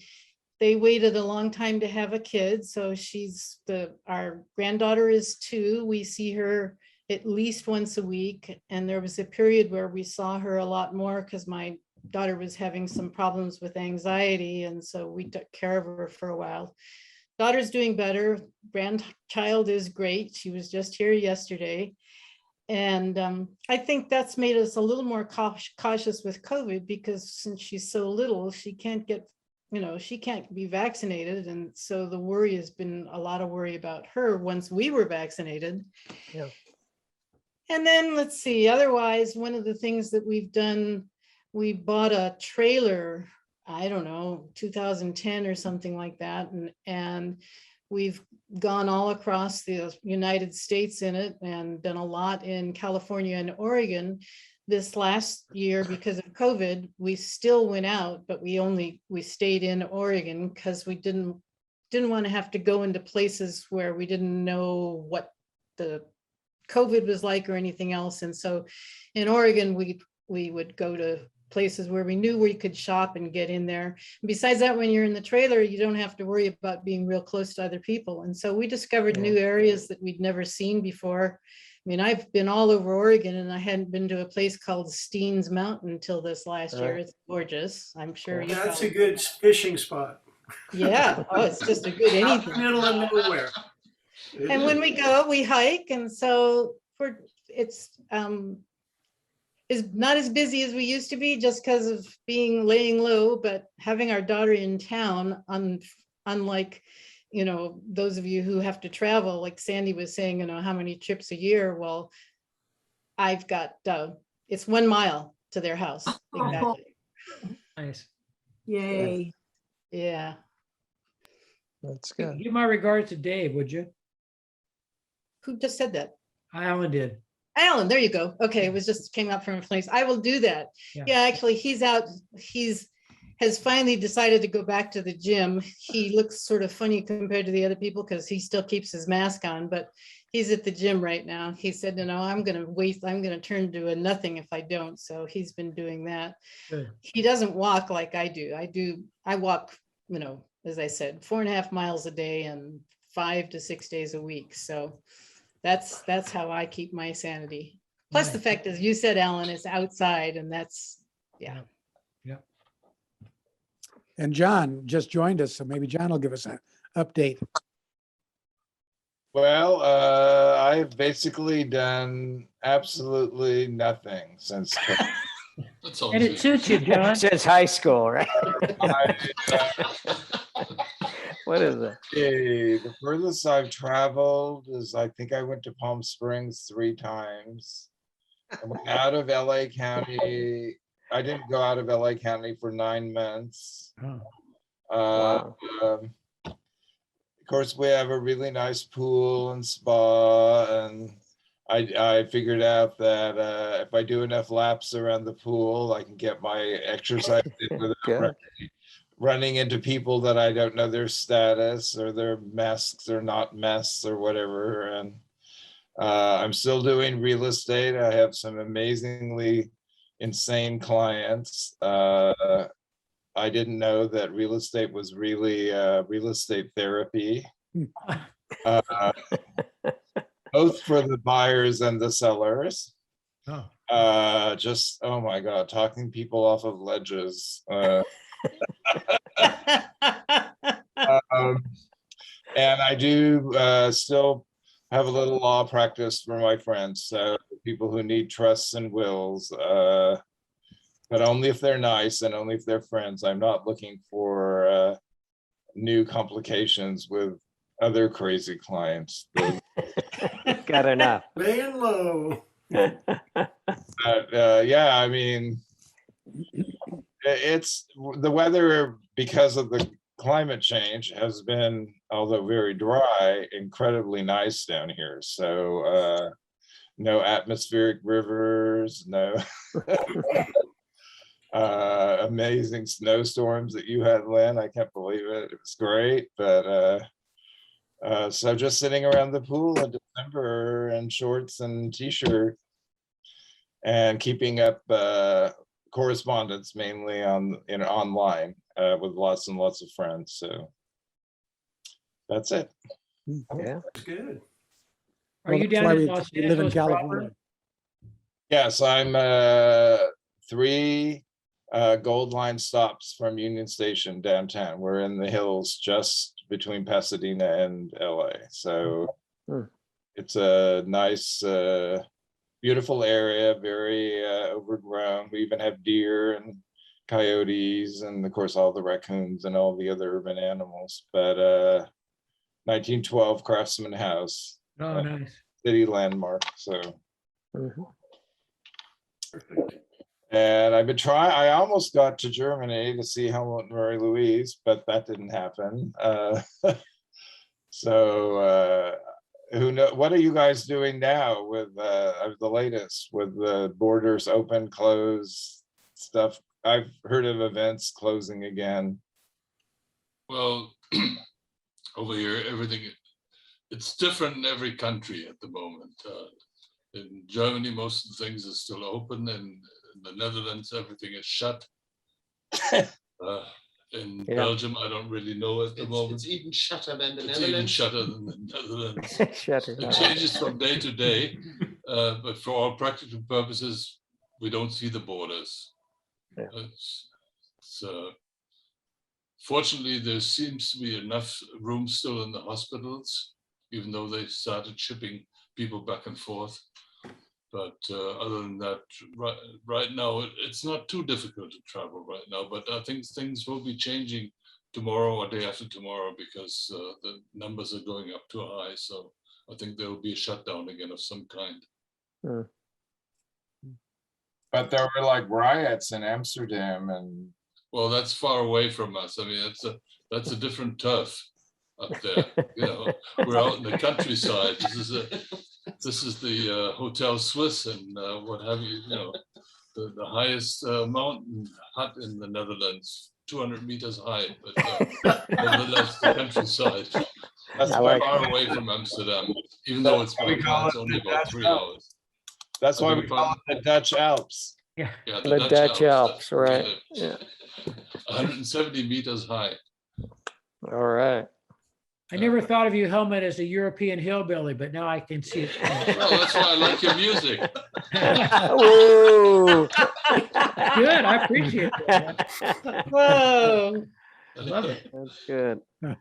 S11: they waited a long time to have a kid. So our granddaughter is 2. We see her at least once a week. And there was a period where we saw her a lot more because my daughter was having some problems with anxiety. And so we took care of her for a while. Daughter's doing better. Grandchild is great. She was just here yesterday. And I think that's made us a little more cautious with COVID, because since she's so little, she can't be vaccinated. And so the worry has been a lot of worry about her once we were vaccinated.
S7: Yeah.
S11: And then let's see, otherwise, one of the things that we've done, we bought a trailer, I don't know, 2010 or something like that. And we've gone all across the United States in it and done a lot in California and Oregon. This last year, because of COVID, we still went out, but we stayed in Oregon because we didn't want to have to go into places where we didn't know what the COVID was like or anything else. And so in Oregon, we would go to places where we knew we could shop and get in there. And besides that, when you're in the trailer, you don't have to worry about being real close to other people. And so we discovered new areas that we'd never seen before. I mean, I've been all over Oregon, and I hadn't been to a place called Steens Mountain until this last year. It's gorgeous. I'm sure you
S15: That's
S11: probably-
S15: a good fishing spot.
S11: Yeah. Oh, it's just a good anything.
S15: Middle of nowhere.
S11: And when we go, we hike. And so it's not as busy as we used to be just because of laying low, but having our daughter in town, unlike, those of you who have to travel, like Sandy was saying, how many trips a year? Well, I've got, it's 1 mile to their house. Exactly.
S1: Nice.
S8: Yay.
S11: Yeah.
S7: That's good.
S1: Give my regards to Dave, would you?
S11: Who just said that?
S1: Alan did.
S11: Alan, there you go. Okay, it was just came up from a place. I will do that. Yeah, actually, he's out. Has finally decided to go back to the gym. He looks sort of funny compared to the other people because he still keeps his mask on, but he's at the gym right now. He said, I'm going to turn to a nothing if I don't. So he's been doing that.
S1: Good.
S11: He doesn't walk like I do. I walk, as I said, 4.5 miles a day and 5 to 6 days a week. So that's how I keep my sanity. Plus
S1: Nice.
S11: the fact, as you said, Alan, is outside, and that's, yeah.
S1: Yep.
S3: And John just joined us, so maybe John will give us an update.
S17: Well, I've basically done absolutely nothing since.
S2: That's all.
S1: And it suits you, John.
S7: Since high school, right? What is it?
S17: Okay, the furthest I've traveled is, I think I went to Palm Springs 3 times. I went out of LA County. I didn't go out of LA County for 9 months.
S1: Oh.
S7: Wow.
S17: Of course, we have a really nice pool and spa, and I figured out that if I do enough laps around the pool, I can get my exercise in without
S7: Good.
S17: running into people that I don't know their status or their masks or not masks or whatever. And I'm still doing real estate. I have some amazingly insane clients. I didn't know that real estate was really real estate therapy. Both for the buyers and the sellers. Just, oh my God, talking people off of ledges. And I do still have a little law practice for my friends, so people who need trusts and wills, but only if they're nice and only if they're friends. I'm not looking for new complications with other crazy clients.
S7: Got enough.
S15: Laying low.
S17: Yeah, I mean, it's the weather because of the climate change has been, although very dry, incredibly nice down here. So no atmospheric rivers, no amazing snowstorms that you had, Lynn. I can't believe it. It was great. But so just sitting around the pool in December in shorts and t-shirt and keeping up correspondence mainly online with lots and lots of friends. So that's it.
S7: Yeah.
S15: Good.
S1: Are you
S3: Well, that's
S1: down
S3: why
S1: in
S3: we
S1: Los
S3: live in
S1: Angeles proper?
S3: California.
S17: Yes, I'm 3 Gold Line stops from Union Station downtown. We're in the hills just between Pasadena and LA. So it's a nice, beautiful area, very overgrown. We even have deer and coyotes and of course all the raccoons and all the other urban animals. But 1912 Craftsman House,
S1: Oh, nice.
S17: city landmark. So.
S7: Mhm.
S17: And I've been trying, I almost got to Germany to see Helmut and Mary Louise, but that didn't happen. So who know, what are you guys doing now with the latest, with the borders open, closed stuff? I've heard of events closing again.
S2: Well, over here, everything, it's different in every country at the moment. In Germany, most of the things are still open, and in the Netherlands, everything is shut. In Belgium, I don't really know at the moment.
S14: It's even shutter than the
S2: It's even
S14: Netherlands.
S2: shutter than the Netherlands.
S7: Shutter.
S2: It changes from day to day, but for all practical purposes, we don't see the borders. Fortunately, there seems to be enough room still in the hospitals, even though they started shipping people back and forth. But other than that, right now, it's not too difficult to travel right now, but I think things will be changing tomorrow or day after tomorrow because the numbers are going up too high. So I think there will be a shutdown again of some kind.
S17: But there were like riots in Amsterdam and.
S2: Well, that's far away from us. I mean, that's a different turf up there. You know, we're out in the countryside. This is the Hotel Swiss and what have you. You know, the highest mountain hut in the Netherlands, 200 meters high, but nevertheless, the countryside. That's far away from Amsterdam, even though it's only about 3 hours.
S17: That's why we call it the Dutch Alps.
S1: Yeah,
S7: The Dutch Alps, right? Yeah.
S2: 170 meters high.
S7: All right.
S1: I never thought of you, Helmut, as a European hillbilly, but now I can see it.
S2: Well, that's why I like your music.
S7: Whoa.
S1: Good, I appreciate that.
S11: Whoa.
S1: I love it.
S7: That's good.
S3: Well,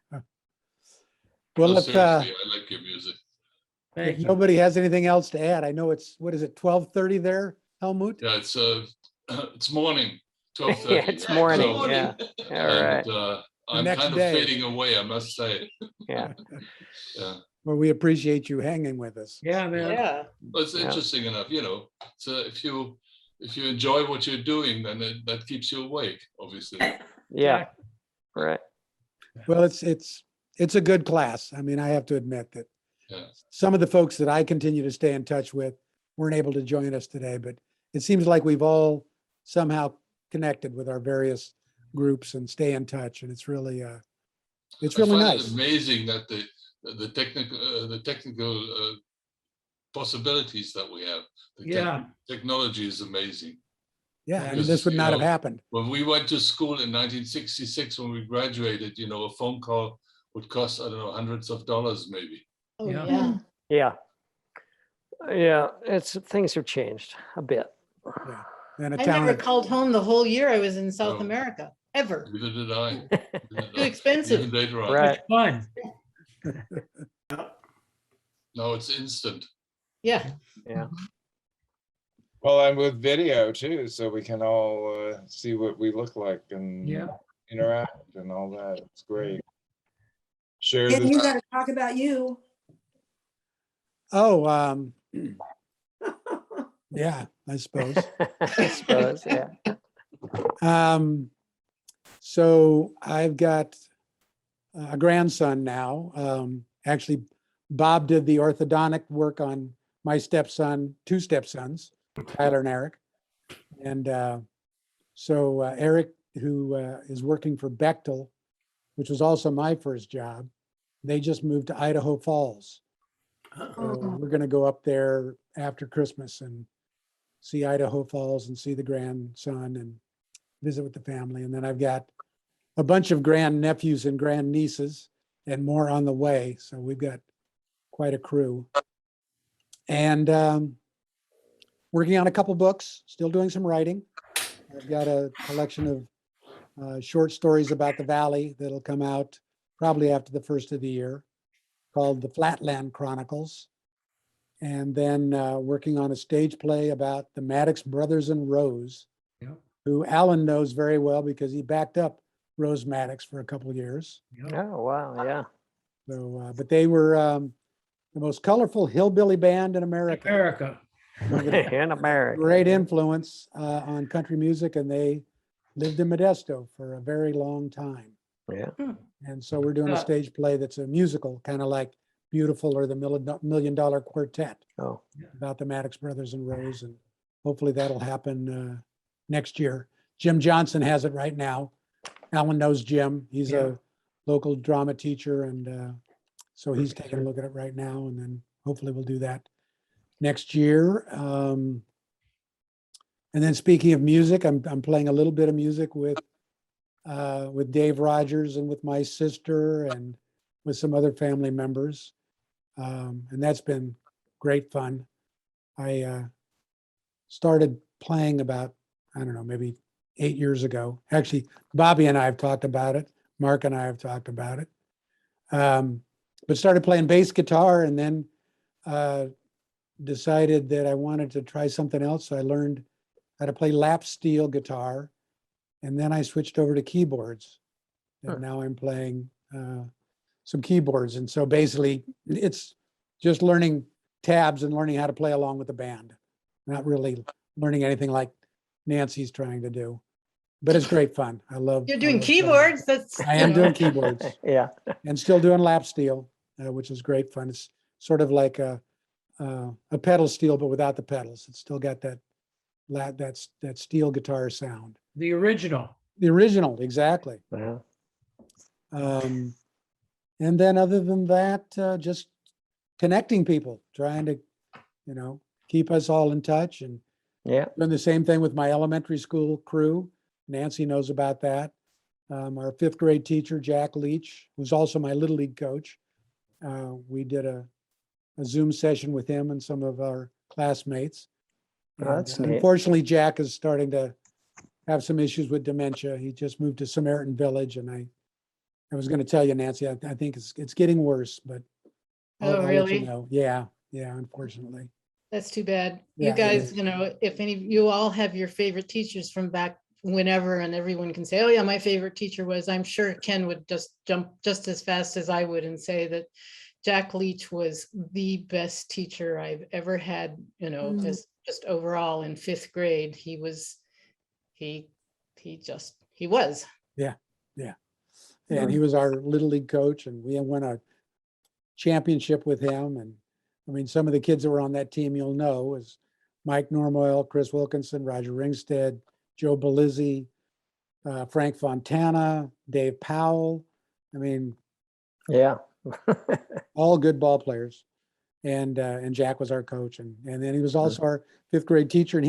S2: No,
S3: let's,
S2: seriously, I like your music.
S3: if
S1: Thank you.
S3: nobody has anything else to add, I know it's, what is it, 12:30 there, Helmut?
S2: Yeah, it's morning, 12:30.
S7: Yeah, it's morning.
S2: So,
S7: Yeah. All right.
S2: and, I'm
S3: next
S2: kind of
S3: day.
S2: fading away, I must say.
S7: Yeah.
S2: Yeah,
S3: Well, we appreciate you hanging with us.
S1: Yeah, man.
S11: Yeah.
S2: but it's interesting enough, you know. So if you enjoy what you're doing, then that keeps you awake, obviously.
S7: Yeah. Right.
S3: Well, it's a good class. I mean, I have to admit that
S2: Yeah.
S3: Some of the folks that I continue to stay in touch with weren't able to join us today, but it seems like we've all somehow connected with our various groups and stay in touch. And it's really
S2: I
S3: really
S2: find
S3: nice.
S2: it amazing that the technical possibilities that we have.
S1: Yeah.
S2: Technology is amazing.
S3: Yeah, I mean,
S2: Because,
S3: this would
S2: you
S3: not have
S2: know,
S3: happened.
S2: When we went to school in 1966, when we graduated, a phone call would cost, I don't know, hundreds of dollars maybe.
S11: Oh,
S1: Yeah.
S11: yeah.
S7: Yeah. Yeah, things have changed a bit.
S3: Yeah. And a
S11: I
S3: town
S11: never
S3: of,
S11: called home the whole year I was in South
S2: Oh.
S11: America, ever.
S2: Neither did I.
S11: Too expensive.
S2: Even later on.
S7: Right.
S1: Fun.
S2: No, it's instant.
S11: Yeah.
S7: Yeah.
S17: Well, and with video too, so we can all see what we look like and
S1: Yeah.
S17: interact and all that. It's great. Share
S8: And you
S17: this.
S8: gotta talk about you.
S3: yeah, I suppose.
S7: I suppose, yeah.
S3: So I've got a grandson now. Actually, Bob did the orthodontic work on my stepson, two stepsons, Tyler and Eric. And so Eric, who is working for Bechtel, which was also my first job, they just moved to Idaho Falls. So we're going to go up there after Christmas and see Idaho Falls and see the grandson and visit with the family. And then I've got a bunch of grandnephews and grandnieces and more on the way. So we've got quite a crew. And working on a couple books, still doing some writing. I've got a collection of short stories about the Valley that'll come out probably after the first of the year, called The Flatland Chronicles. And then working on a stage play about the Maddox brothers and Rose,
S1: Yeah.
S3: who Alan knows very well because he backed up Rose Maddox for a couple of years.
S7: Oh, wow, yeah.
S3: So, but they were the most colorful hillbilly band in America.
S7: In America.
S3: Great influence on country music, and they lived in Modesto for a very long time.
S7: Yeah.
S3: And so we're doing a stage play that's a musical, kind of like Beautiful or the $1 Million Quartet,
S7: Oh,
S3: about the Maddox brothers and Rose, and hopefully that'll happen next year. Jim Johnson has it right now. Alan knows Jim. He's a local drama teacher, and so he's taking a look at it right now, and then hopefully we'll do that next year. And then speaking of music, I'm playing a little bit of music with Dave Rogers and with my sister and with some other family members. And that's been great fun. I started playing about, I don't know, maybe 8 years ago. Actually, Bobby and I have talked about it. Mark and I have talked about it. But started playing bass guitar and then decided that I wanted to try something else. So I learned how to play lap steel guitar. And then I switched over to keyboards. And now I'm playing some keyboards. And so basically it's just learning tabs and learning how to play along with the band. Not really learning anything like Nancy's trying to do. But it's great fun. I love.
S11: You're doing keyboards. That's.
S3: I am doing keyboards.
S7: Yeah.
S3: And still doing lap steel, which is great fun. It's sort of like a pedal steel, but without the pedals. It's still got that steel guitar sound.
S1: The original.
S3: The original, exactly.
S7: Yeah.
S3: And then other than that, just connecting people, trying to, keep us all in touch, and doing the same thing with my elementary school crew. Nancy knows about that. Our 5th grade teacher, Jack Leach, who's also my Little League coach. We did a Zoom session with him and some of our classmates.
S7: That's
S3: And,
S7: neat.
S3: unfortunately, Jack is starting to have some issues with dementia. He just moved to Samaritan Village, and I was going to tell you, Nancy, I think it's getting worse, but I'll let you
S11: really?
S3: know. Yeah, unfortunately.
S11: That's too bad.
S3: Yeah,
S11: You
S3: it
S11: guys,
S3: is.
S11: if you all have your favorite teachers from back whenever, and everyone can say, oh yeah, my favorite teacher was, I'm sure Ken would just jump just as fast as I would and say that Jack Leach was the best teacher I've ever had, just overall in 5th grade. He was. Yeah. And he was our Little League coach, and we won a
S3: championship with him. And I mean, some of the kids that were on that team you'll know is Mike Normoyle, Chris Wilkinson, Roger Ringstead, Joe Belizzi, Frank Fontana, Dave Powell. I mean,
S7: Yeah.
S3: all good ball players. And Jack was our coach. And then he was also our 5th grade teacher. And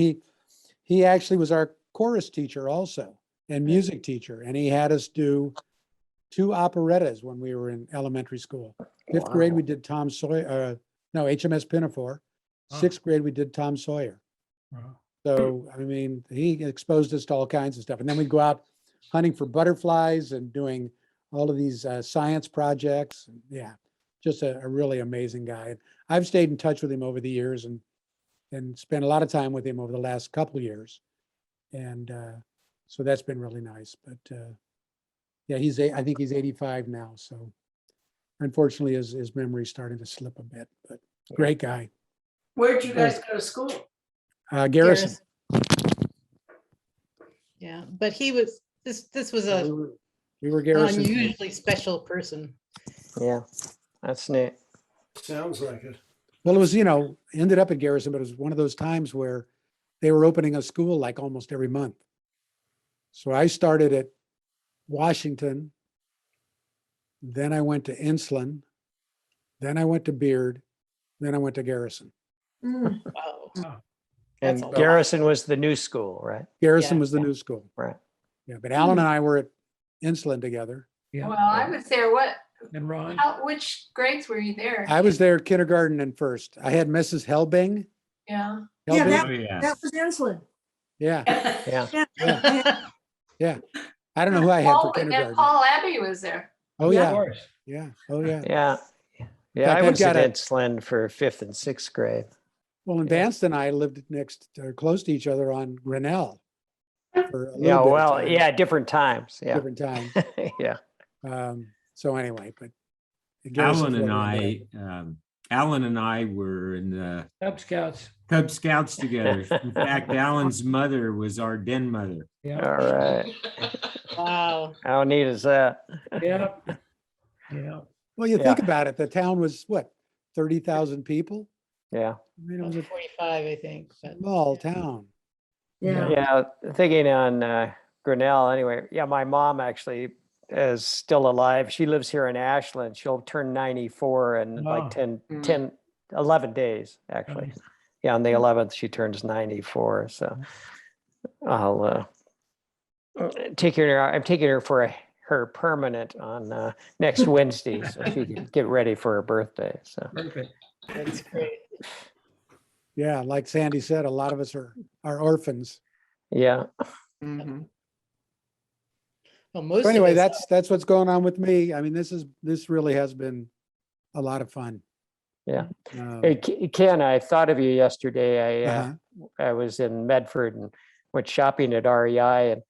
S3: he actually was our chorus teacher also and music teacher. And he had us do 2 operettas when we were in elementary school. 5th grade, we did Tom Sawyer, HMS Pinafore. 6th grade, we did Tom Sawyer. So, I mean, he exposed us to all kinds of stuff. And then we'd go out hunting for butterflies and doing all of these science projects. Yeah, just a really amazing guy. I've stayed in touch with him over the years and spent a lot of time with him over the last couple of years. And so that's been really nice. But yeah, I think he's 85 now. So unfortunately, his memory's starting to slip a bit, but great guy.
S4: Where'd you guys go to school?
S3: Garrison.
S11: Yeah, but he was, this was a
S3: We were Garrison.
S11: unusually special person.
S7: Yeah, that's neat.
S15: Sounds like it.
S3: Well, it was, ended up at Garrison, but it was one of those times where they were opening a school like almost every month. So I started at Washington, then I went to Insulan, then I went to Beard, then I went to Garrison.
S8: Mm.
S11: Wow.
S7: And
S11: a lot.
S7: Garrison was the new school, right?
S3: Garrison
S11: Yeah.
S3: was the new school.
S7: Right.
S3: Yeah, but Alan and I were at Insulan together.
S1: Yeah.
S6: Well, I was there.
S1: And Ron.
S6: Which grades were you there?
S3: I was there kindergarten and first. I had Mrs. Helbing.
S6: Yeah.
S8: Yeah,
S3: Helbing.
S8: that was insulin.
S3: Yeah,
S7: Yeah.
S3: yeah. I don't know who I had for
S6: And
S3: kindergarten.
S6: Paul Abbey was there.
S3: Oh,
S1: Of
S3: yeah,
S1: course.
S3: yeah, oh, yeah.
S7: Yeah. Yeah,
S3: fact,
S7: I
S3: I've
S7: was
S3: got
S7: at
S3: a-
S7: Insulan for 5th and 6th grade.
S3: Well, and Vance and I lived next, or close to each other on Grinnell. For a little
S7: Yeah,
S3: bit of
S7: well,
S3: time,
S7: yeah, different times. Yeah.
S3: different times.
S7: Yeah.
S3: So anyway, but. Garrison's
S9: Alan and
S3: really
S9: Alan and I were in the
S1: Cub Scouts.
S9: Cub Scouts together. In fact, Alan's mother was our den mother.
S1: Yeah.
S7: All right.
S11: Wow.
S7: How neat is that?
S1: Yeah. Yeah.
S3: Well, you
S7: Yeah.
S3: think about it, the town was what, 30,000 people?
S7: Yeah.
S3: I mean, it was a
S11: 45, I think. But
S3: small town.
S8: Yeah.
S7: Yeah. Thinking on Grinnell anyway. Yeah, my mom actually is still alive. She lives here in Ashland. She'll turn 94 in
S1: Wow.
S7: like 11 days, actually.
S1: Nice.
S7: Yeah, on the 11th, she turns 94. So I'll take her. I'm taking her for her permanent on next Wednesday, so she can get ready for her birthday. So
S1: Perfect.
S11: that's great.
S3: Yeah, like Sandy said, a lot of us are orphans.
S7: yeah,
S10: Mhm.
S11: Well, most
S3: So anyway,
S11: of us,
S3: that's what's going on with me. I mean, this really has been a lot of fun.
S7: yeah.
S3: Um,
S7: Hey, Ken, I thought of you yesterday.
S3: uh-huh.
S7: I was in Medford and went shopping at REI and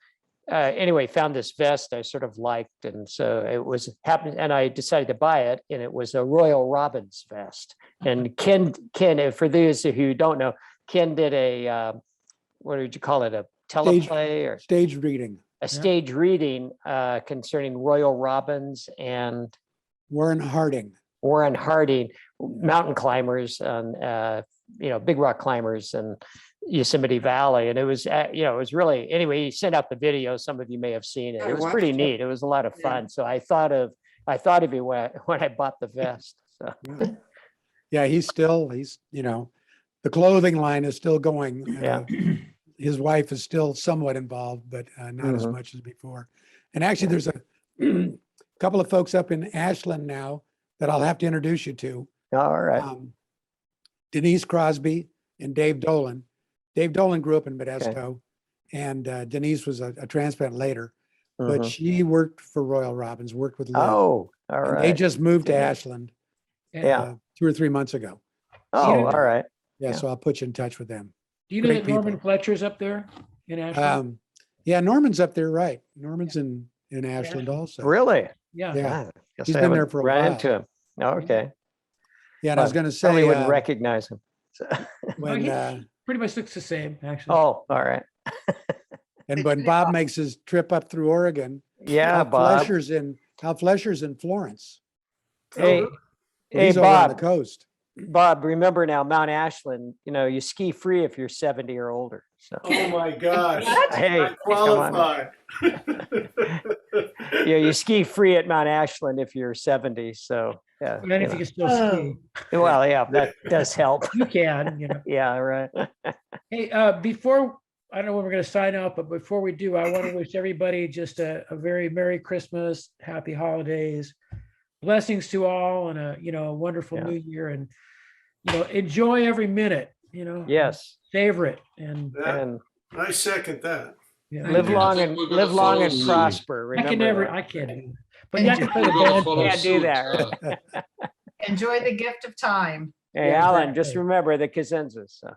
S7: anyway, found this vest I sort of liked. And so it was happened and I decided to buy it and it was a Royal Robbins vest. And Ken, for those who don't know, Ken did a, what would you call it? A teleplay or
S3: Stage reading.
S7: a stage reading concerning Royal Robbins and
S3: Warren Harding.
S7: Warren Harding, mountain climbers and big rock climbers and Yosemite Valley. And it was it was really, anyway, he sent out the video. Some of you may have seen it.
S10: I
S7: It was pretty
S10: watched it.
S7: neat. It was a lot of
S10: Yeah.
S7: fun. So I thought of you when I bought the vest. So
S3: Yeah, he's the clothing line is still going.
S7: Yeah.
S3: His wife is still somewhat involved, but not as
S7: Mhm.
S3: much as before. And actually, there's a couple of folks up in Ashland now that I'll have to introduce you to.
S7: all right.
S3: Denise Crosby and Dave Dolan. Dave Dolan grew up in Modesto, and Denise was a transplant later, but
S7: Mhm.
S3: she worked for Royal Robbins, worked with Liv.
S7: Oh, all
S3: And
S7: right.
S3: they just moved to Ashland
S7: Yeah.
S3: 2 or 3 months ago.
S7: Oh, all right.
S3: Yeah,
S7: Yeah.
S3: so I'll put you in touch with them.
S1: Do you know
S3: Great
S1: that Norman
S3: people.
S1: Fletcher's up there in Ashland?
S3: Yeah, Norman's up there, right? Norman's in Ashland also.
S7: Really?
S1: Yeah.
S3: Yeah.
S7: Ah, guess
S3: He's
S7: I
S3: been there
S7: haven't
S3: for a
S7: run
S3: while.
S7: into him. Okay.
S3: Yeah, and I was
S7: Well,
S3: going to
S7: Probably
S3: say
S7: wouldn't recognize him. So-
S3: when
S1: he- Pretty much looks the same, actually.
S7: Oh, all right.
S3: and when Bob makes his trip up through Oregon,
S7: Yeah,
S3: Al
S7: Bob.
S3: Flesher's in Florence.
S7: Hey, Hey,
S3: He's over on the
S7: Bob.
S3: coast.
S7: Bob, remember now, Mount Ashland, you ski free if you're 70 or older. So,
S15: Oh, my gosh.
S7: hey,
S15: I
S7: come on.
S15: qualified.
S7: Yeah, you ski free at Mount Ashland if you're 70. So, yeah.
S1: And if you can still ski,
S7: Well, yeah, that does help.
S1: you can,
S7: Yeah, right.
S1: Hey, before, I don't know when we're gonna sign out, but before we do, I want to wish everybody just a very Merry Christmas, Happy Holidays, blessings to all, and a wonderful
S7: Yeah.
S1: New Year, and enjoy every minute.
S7: Yes.
S1: Savor it, and
S7: And
S15: I second that.
S7: live
S2: you. I
S7: long
S2: think
S7: and
S2: we're gonna
S7: live long
S2: follow
S7: and
S2: suit.
S7: prosper.
S1: I can
S7: Remember
S1: never,
S7: that.
S1: I can't do it. But yeah, I can play the
S2: We're gonna
S1: band.
S2: follow
S7: Can't do
S2: suit,
S7: that.
S12: Enjoy the gift of time.
S7: Hey,
S1: Yeah,
S7: Alan, just
S1: exactly.
S7: remember the Kazenzas. So.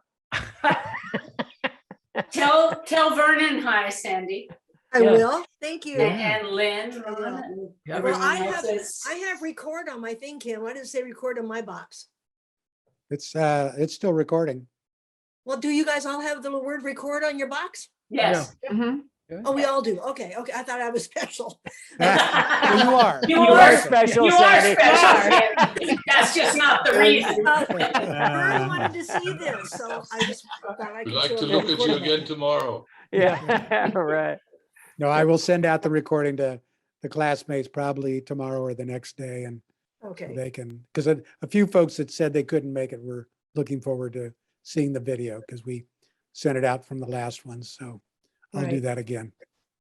S4: Tell Vernon hi, Sandy,
S8: I
S1: Yeah.
S8: will. Thank you.
S4: and Lynn.
S8: I will.
S4: and
S1: Yeah.
S8: Well,
S4: everyone else's.
S8: I have record on my thing, Kim. Why does it say record on my box?
S3: It's still recording.
S8: Well, do you guys all have the word record on your box?
S4: Yes.
S8: Oh, we all do. Okay, okay. I thought I was special.
S3: Well, you are.
S4: You
S7: You
S4: are
S7: are special,
S4: You are
S7: Sandy.
S4: special, Sandy. That's just not the reason.
S8: Vern wanted to see this, so I just thought I
S2: We'd
S8: could
S2: like
S8: show
S2: to
S8: him
S2: look
S8: the
S2: at you
S8: recording.
S2: again tomorrow.
S7: Yeah, right.
S3: No, I will send out the recording to the classmates probably tomorrow or the next day, and
S8: Okay.
S3: they can, because a few folks that said they couldn't make it were looking forward to seeing the video because we sent it out from the last one. So I'll do
S11: Right.
S3: that again.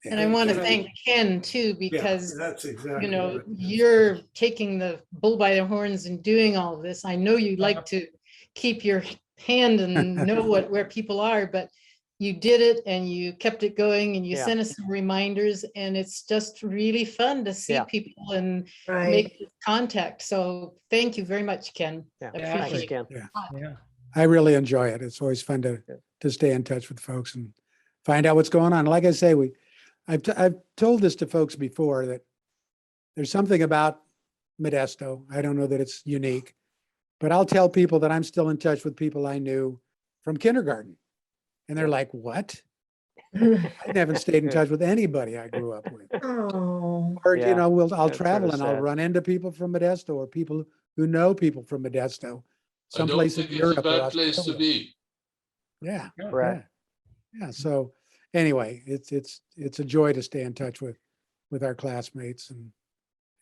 S11: And I want to
S15: Yeah.
S11: thank Ken too,
S15: Yeah,
S11: because
S15: that's exactly. right.
S11: you're taking the bull by the horns and doing all of this. I know you like to keep your hand and know where people are, but you did it and you kept it going and you
S7: Yeah.
S11: sent us some reminders, and it's just really fun to see
S7: Yeah.
S11: people and
S8: Right.
S11: make this contact. So thank you very much, Ken.
S7: Yeah,
S1: Yeah,
S7: thanks,
S11: Appreciate it.
S7: Ken.
S1: Yeah.
S3: I really enjoy it. It's always fun to stay in touch with folks and find out what's going on. Like I say, I've told this to folks before that there's something about Modesto. I don't know that it's unique, but I'll tell people that I'm still in touch with people I knew from kindergarten. And they're like, what? I haven't stayed in touch with anybody I grew up with.
S8: Oh,
S3: Or,
S7: Yeah,
S3: I'll
S7: that's
S3: travel
S7: sorta
S3: and I'll
S7: sad.
S3: run into people from Modesto or people who know people from Modesto,
S2: I don't
S3: someplace in
S2: think it's a
S3: Europe or
S2: bad place to
S3: Australia.
S2: be.
S3: Yeah.
S7: Right.
S3: Yeah. So anyway, it's a joy to stay in touch with our classmates and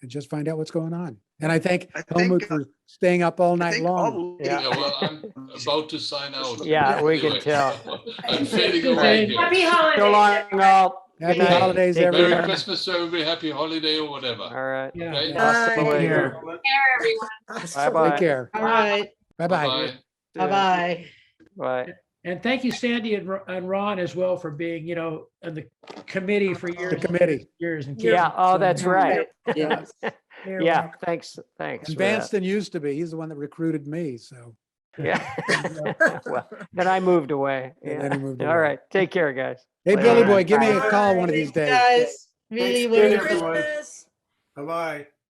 S3: just find out what's going on. And I thank
S5: I
S3: Helmut
S5: think,
S3: for staying up all
S5: I
S3: night
S5: think all
S3: long.
S5: the
S7: Yeah.
S2: Yeah, well, I'm about to sign out.
S7: Yeah, we can
S2: Anyway,
S7: tell.
S2: I'm fading away here.
S4: Happy holidays.
S7: So long, all.
S3: Happy
S7: Good night.
S3: holidays,
S7: Take
S2: Merry
S3: everyone.
S7: care.
S2: Christmas to everybody, happy holiday or whatever.
S7: All right.
S1: Yeah.
S2: Okay?
S7: Hasta
S8: Bye.
S7: luego.
S15: Care.
S6: Care, everyone.
S7: Bye-bye.
S3: Take care.
S11: All right.
S3: Bye-bye.
S2: Bye.
S11: Bye-bye.
S7: Bye.
S1: And thank you, Sandy and Ron as well for being, on the committee for years.
S3: The committee.
S1: Years and
S8: Yeah.
S7: Yeah, oh,
S1: So-
S7: that's right.
S10: Yeah.
S8: You're
S7: Yeah,
S8: welcome.
S7: thanks
S3: And
S7: for that.
S3: Vanston used to be, he's the one that recruited me. So,
S7: Yeah. Well, then I moved away.
S3: And then he
S7: Yeah.
S3: moved
S7: All
S3: away.
S7: right, take care, guys.
S3: hey,
S7: Later.
S3: Billy boy, give me a
S8: Bye.
S3: call one of these days.
S11: Guys, really
S15: Thanks,
S11: wonderful.
S15: everyone.
S8: Christmas.
S15: Bye-bye.